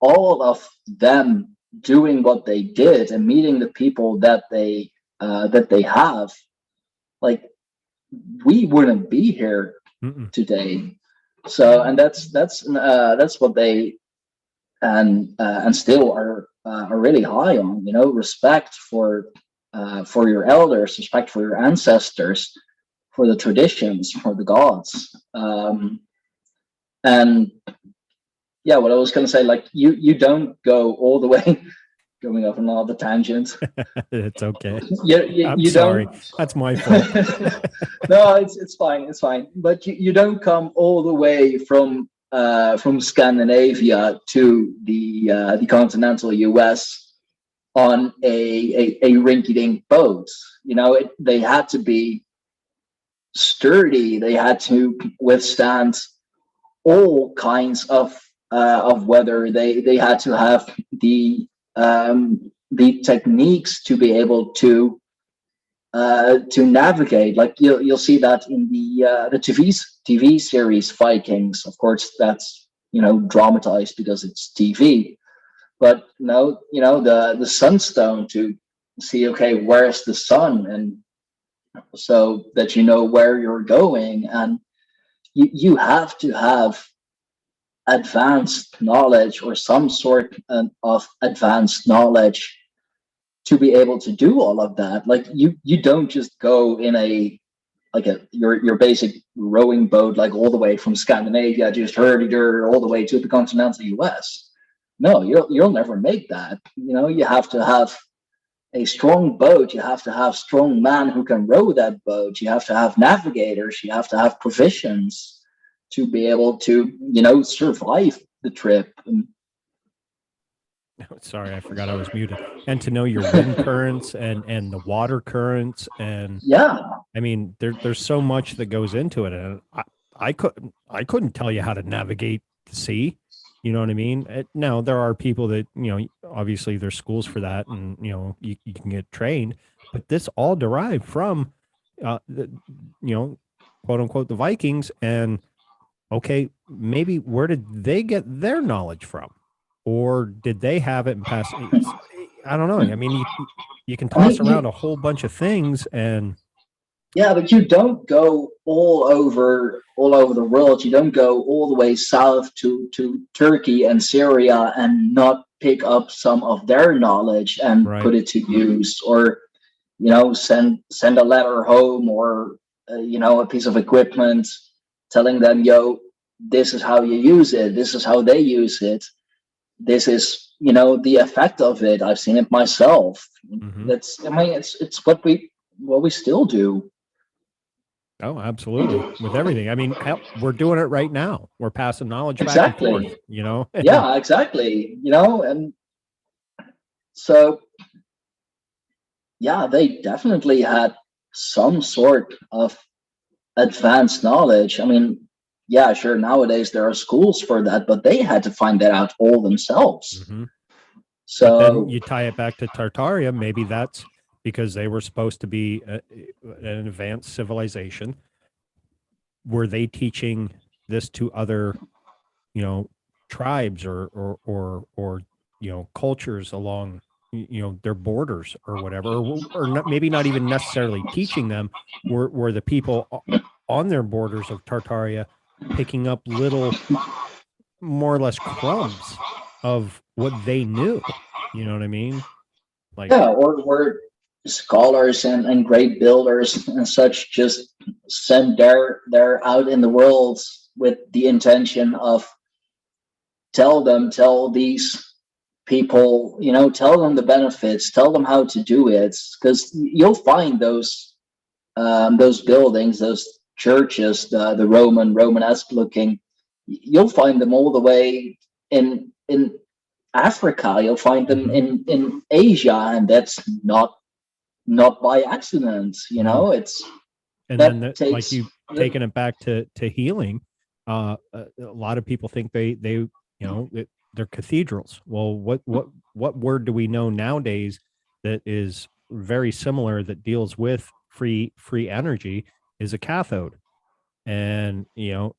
all of them doing what they did and meeting the people that they have, like, we wouldn't be here today. So, and that's what they and still are really high on. Respect for your elders, respect for your ancestors, for the traditions, for the gods. And yeah, what I was going to say, like, you don't go all the way. Going off on all the tangents. It's okay. I'm sorry. That's my fault. No, it's fine. It's fine. But you don't come all the way from Scandinavia to the continental US on a rinky-dink boat. They had to be sturdy. They had to withstand all kinds of of whether they had to have the techniques to be able to navigate. Like you'll see that in the TV series Vikings. Of course, that's dramatized because it's TV. But the sunstone to see, okay, where's the sun, and so that you know where you're going, and you have to have advanced knowledge or some sort of advanced knowledge to be able to do all of that. Like you don't just go in your basic rowing boat, like all the way from Scandinavia, just hurdy-dur all the way to the continental US. No, you'll never make that. You have to have a strong boat. You have to have strong men who can row that boat. You have to have navigators. You have to have provisions to be able to, survive the trip. Sorry, I forgot I was muted. And to know your wind currents and the water currents, and yeah, I mean, there's so much that goes into it, and I couldn't tell you how to navigate the sea. You know what I mean? Now there are people that obviously there's schools for that, and you can get trained, but this all derived from, the quote unquote the Vikings, and okay, maybe where did they get their knowledge from, or did they have it and pass? I don't know. I mean, you can toss around a whole bunch of things, and yeah, but you don't go all over the world. You don't go all the way south to Turkey and Syria and not pick up some of their knowledge and right. put it to use, or send a letter home, or a piece of equipment, telling them, yo, this is how you use it, this is how they use it, this is the effect of it. I've seen it myself. Mm-hmm. It's what we still do. Oh, absolutely. With everything. I mean, hell, we're doing it right now. We're passing knowledge Exactly. back and forth, Yeah, exactly. And so, yeah, they definitely had some sort of advanced knowledge. I mean, yeah, sure, nowadays there are schools for that, but they had to find that out all themselves. Mm-hmm. So, but then you tie it back to Tartaria. Maybe that's because they were supposed to be an advanced civilization. Were they teaching this to other, tribes or cultures along, their borders or whatever, or not, maybe not even necessarily teaching them? Were the people on their borders of Tartaria picking up little, more or less, crumbs of what they knew? You know what I mean? Like, yeah, or scholars and great builders and such just sent their out in the world with the intention of tell these people, tell them the benefits, tell them how to do it, because you'll find those buildings, those churches, the Romanesque looking, you'll find them all the way in Africa. You'll find them in Asia, and that's not by accident. It's and that then takes like you taking it back to healing. A lot of people think they're cathedrals. Well, what word do we know nowadays that is very similar, that deals with free energy, is a cathode? And yeah.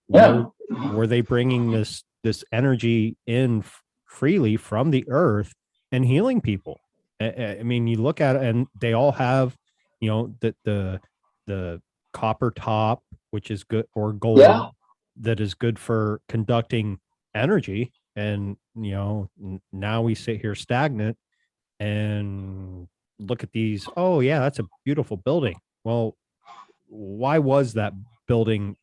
were they bringing this energy in freely from the earth and healing people? I mean, you look at it, and they all have, the copper top, which is good, or gold, Yeah. that is good for conducting energy. And now we sit here stagnant and look at these. Oh yeah, that's a beautiful building. Well, why was that building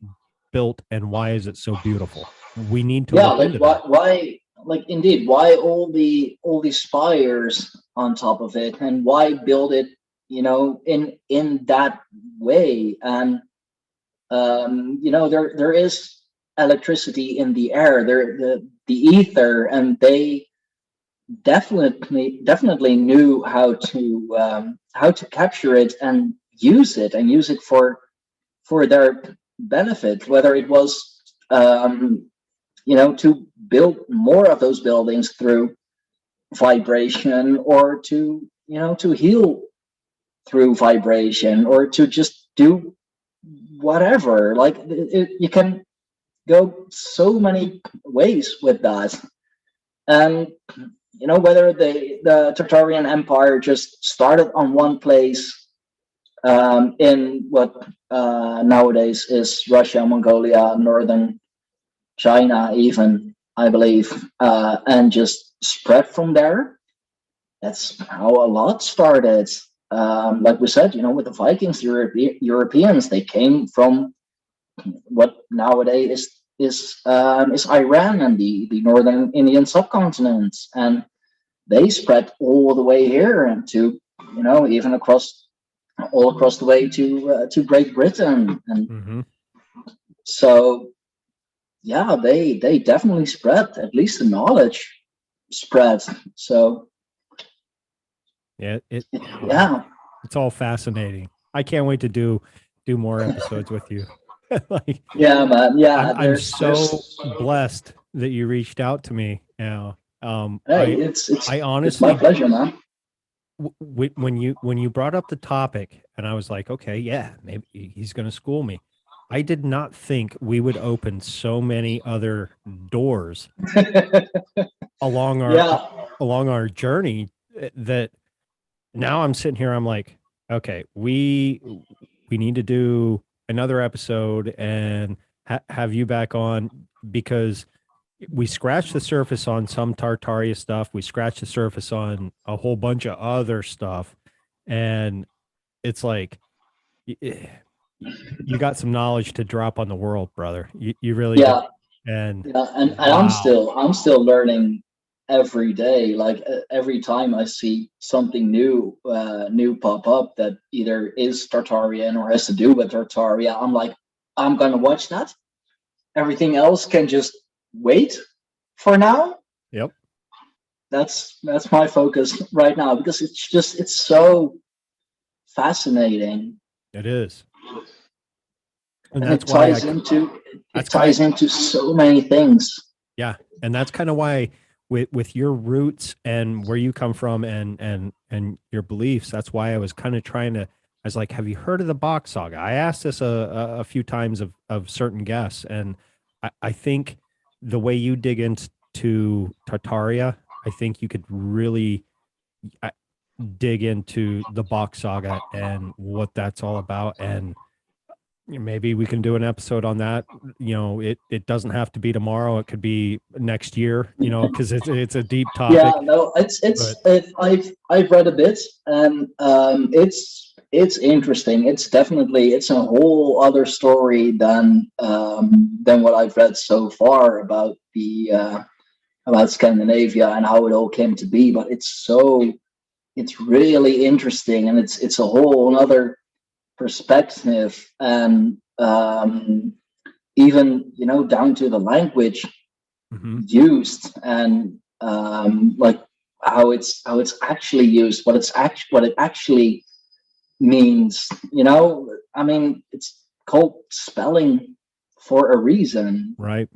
built, and why is it so beautiful? We need to Yeah, look like into that. why like indeed, why all the spires on top of it, and why build it, in that way? And there is electricity in the air, there the ether, and they definitely knew how to capture it and use it for their benefit, whether it was to build more of those buildings through vibration, or to heal through vibration, or to just do whatever. Like you can go so many ways with that. And whether the Tartarian Empire just started on one place, in what nowadays is Russia, Mongolia, northern China, even, I believe, and just spread from there. That's how a lot started. Like we said, with the Vikings, Europeans, they came from what nowadays is Iran and the northern Indian subcontinent, and they spread all the way here, and to even all across the way to Great Britain. And Mm-hmm. so yeah, they definitely spread. At least the knowledge spread. So Yeah, yeah, it's all fascinating. I can't wait to do more episodes with you. Like, yeah, man, yeah. I'm There's so blessed that you reached out to me. hey, it's I it's my honestly, pleasure, man. when you brought up the topic, and I was like, okay, yeah, maybe he's going to school me. I did not think we would open so many other doors along our Yeah, along our journey, that now I'm sitting here. I'm like, okay, we need to do another episode and have you back on, because we scratched the surface on some Tartaria stuff. We scratched the surface on a whole bunch of other stuff. And it's like, you got some knowledge to drop on the world, brother. You really do. yeah, And yeah. And wow. I'm still learning every day. Like every time I see something new pop up that either is Tartarian or has to do with Tartaria, I'm like, I'm gonna watch that. Everything else can just wait for now. Yep, That's my focus right now, because it's so fascinating, it is. And and that's why I, it that's why ties into so many things. Yeah, and that's kind of why, with your roots and where you come from, and your beliefs, that's why I was kind of trying to. I was like, "Have you heard of the Box Saga?" I asked this a few times of certain guests, and I think the way you dig into Tartaria, I think you could really uh, dig into the Box Saga and what that's all about. And maybe we can do an episode on that. It doesn't have to be tomorrow. It could be next year, because it's a deep Yeah, topic. no, But I've read a bit, and it's interesting. It's a whole other story than what I've read so far about the about Scandinavia and how it all came to be. But it's really interesting, and it's a whole other perspective, and even down to the language mhm, used, and like how it's actually used, what it actually means. I mean, it's called spelling for a reason. right,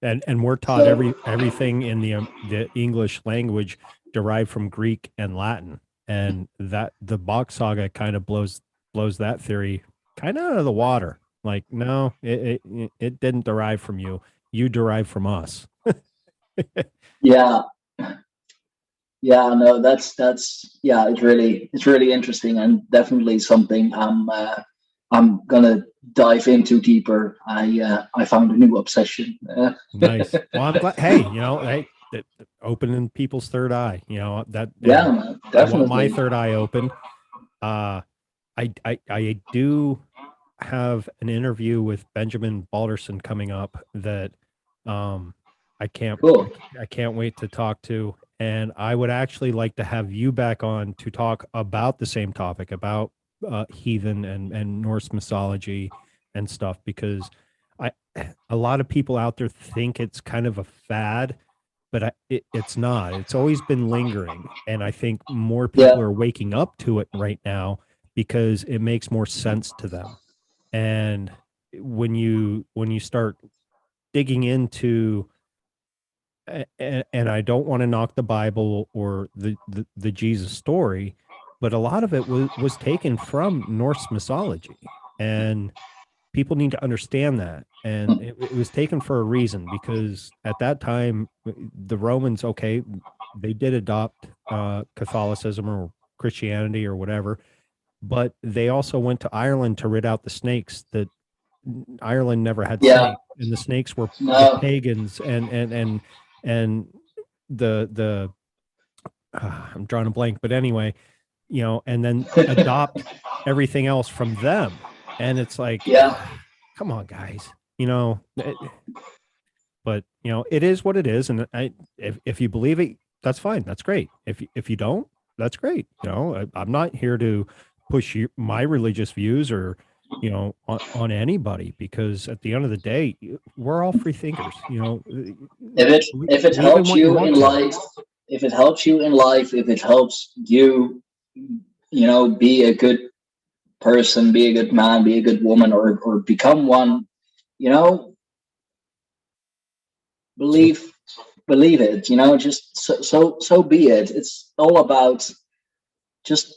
and we're taught So everything in the English language derived from Greek and Latin, and that the Box Saga kind of blows that theory kind of out of the water. Like, no, it didn't derive from you. You derived from us. yeah, yeah, no, that's yeah, it's really interesting, and definitely something I'm gonna dive into deeper. I found a new obsession. Nice. Well, I'm glad. Hey, hey, opening people's third eye. That, Yeah, and man, I want my definitely. third eye open. Uh, I do have an interview with Benjamin Balderson coming up that, um, I can't Cool. I can't wait to talk to, and I would actually like to have you back on to talk about the same topic, about heathen and Norse mythology and stuff, because I a lot of people out there think it's kind of a fad, but it's not. It's always been lingering, and I think more Yeah, people are waking up to it right now because it makes more sense to them. And when you start digging into, and I don't want to knock the Bible or the Jesus story, but a lot of it was taken from Norse mythology, and people need to understand that. And it was taken for a reason, because at that time, the Romans, okay, they did adopt Catholicism or Christianity or whatever, but they also went to Ireland to rid out the snakes. That Ireland never had Yeah. snakes, and the snakes were the No. pagans, and the I'm drawing a blank, but anyway, and then adopt everything else from them. And it's like, Yeah. come on, guys, but it is what it is. And if you believe it, that's fine. That's great. If you don't, that's great. I'm not here to push my religious views or, on anybody, because at the end of the day, we're all free thinkers, If it believe in helps what you you want in to. life, if it helps you in life, if it helps you, be a good person, be a good man, be a good woman, or become one, you know, So believe believe it. Just so be it. It's all about just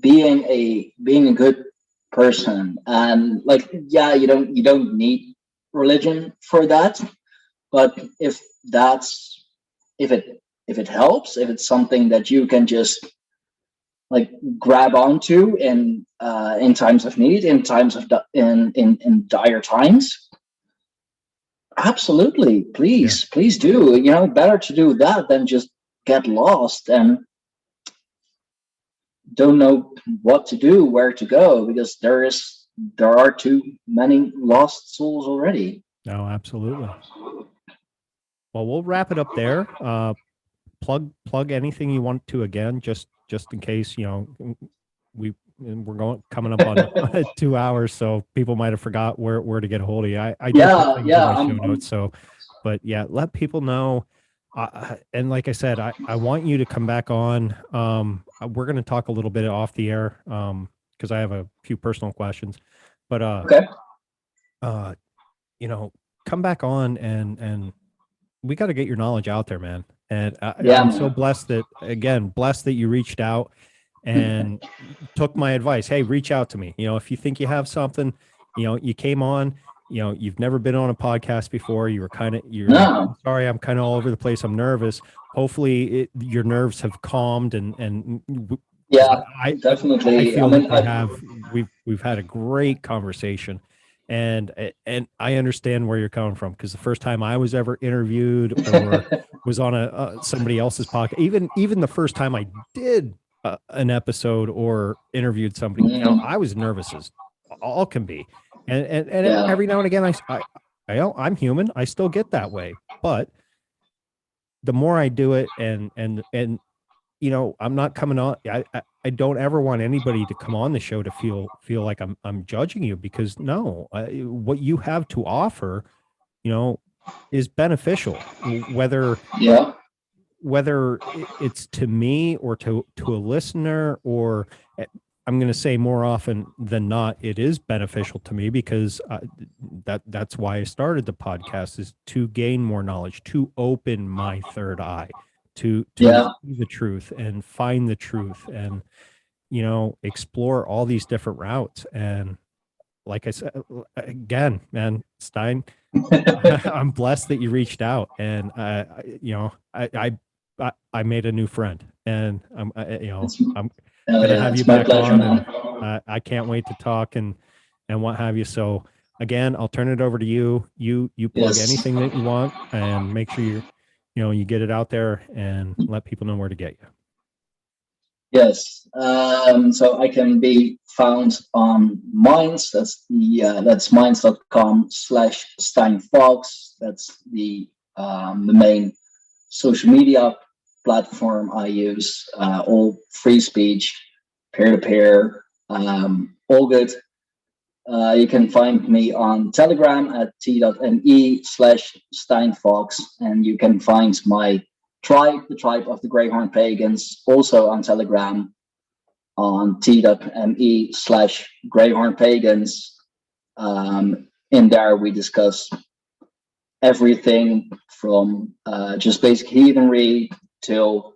being a good person. And like, yeah, you don't need religion for that, but that's if it helps, if it's something that you can just like grab onto in times of need, in times of in dire times, absolutely, yeah, please do. Better to do that than just get lost and don't know what to do, where to go, because there are too many lost souls already. no, absolutely. Well, we'll wrap it up there. Plug anything you want to again, just in case, we're coming up on 2 hours, so people might have forgot where to get a hold of you. I do put Yeah, things in yeah. my show notes, so, but yeah, let people know. And like I said, I want you to come back on. We're going to talk a little bit off the air, because I have a few personal questions, but Okay. uh, come back on, and we got to get your knowledge out there, man. And Yeah, I'm so man. blessed that you reached out and took my advice. Hey, reach out to me. If you think you have something, you came on, you've never been on a podcast before. You're like, No. I'm sorry, I'm kind of all over the place. I'm nervous. Hopefully your nerves have calmed, and because Yeah, I definitely. I feel mean, that they have. We've had a great conversation, and I understand where you're coming from, because the first time I was ever interviewed or was on somebody else's podcast, even the first time I did an episode or interviewed somebody, mhm, I was nervous as all can be, and yeah, every now and again I'm human, I still get that way, but the more I do it, and I'm not coming on. I don't ever want anybody to come on the show to feel like I'm judging you, because no, what you have to offer, you know, is beneficial, yeah, whether it's to me or to a listener, or I'm going to say more often than not, it is beneficial to me, because that's why I started the podcast, is to gain more knowledge, to open my third eye, to yeah. see the truth and find the truth, and explore all these different routes. And like I said again, man, Stijn, I'm blessed that you reached out, and I made a new friend, and It's I'm gonna yeah, have you it's my back pleasure, on, man. and I can't wait to talk and what have you. So again, I'll turn it over to you. You plug Yes, anything that you want, and make sure you get it out there and let people know where to get you. yes. So I can be found on Minds. That's minds.com/Stijn Fawkes. That's the main social media platform I use. All free speech, peer to peer, all good. You can find me on Telegram at t.me/SteinFox, and you can find my tribe, the tribe of the Greyhorn Pagans, also on Telegram on t.me/Greyhorn Pagans. In there, we discuss everything from just basic heathenry till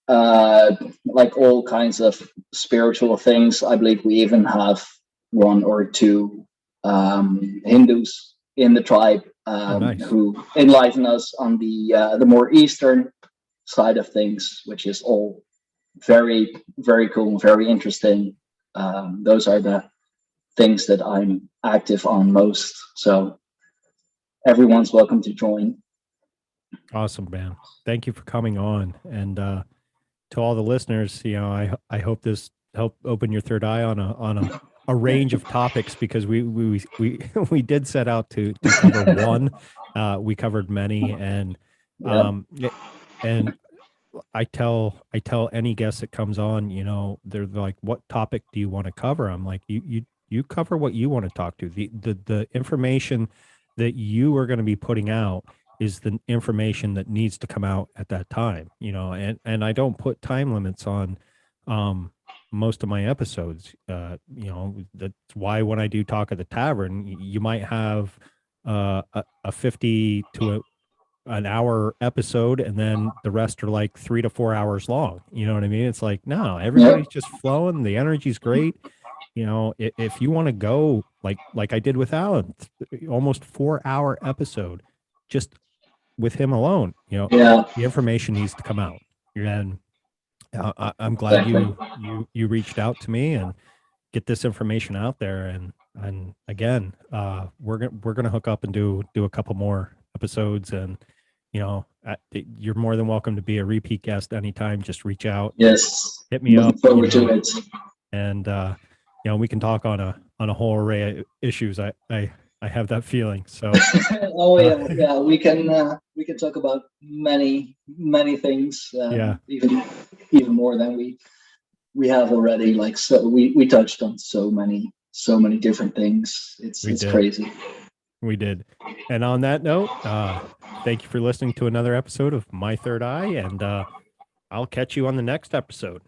like all kinds of spiritual things. I believe we even have one or two Hindus in the tribe nice. who enlighten us on the more eastern side of things, which is all very, very cool, very interesting. Those are the things that I'm active on most. So everyone's welcome to join. Awesome, man. Thank you for coming on. And to all the listeners, I hope this helped open your third eye on a range of topics, because we did set out to cover one. We covered many, and and I tell any guest that comes on, they're like, "What topic do you want to cover?" I'm like, "You cover what you want to talk to. The information that you are going to be putting out is the information that needs to come out at that time, and I don't put time limits on most of my episodes. That's why when I do Talk of the Tavern, you might have a 50 to an hour episode, and then the rest are like 3 to 4 hours long. You know what I mean? It's like, no, everybody's just flowing. The energy's great. If you want to go like I did with Alan, almost 4 hour episode, just with him alone, the information needs to come out. And I'm glad you reached out to me and get this information out there. And again, we're gonna hook up and do a couple more episodes. And you're more than welcome to be a repeat guest anytime. Just reach out. Yes, hit me up. Forward to it. And we can talk on a whole array of issues. I have that feeling. So oh yeah, we can talk about many things. Even more than we have already. Like, so we touched on so many different things. It's crazy. We did. And on that note, thank you for listening to another episode of My Third Eye, and I'll catch you on the next episode.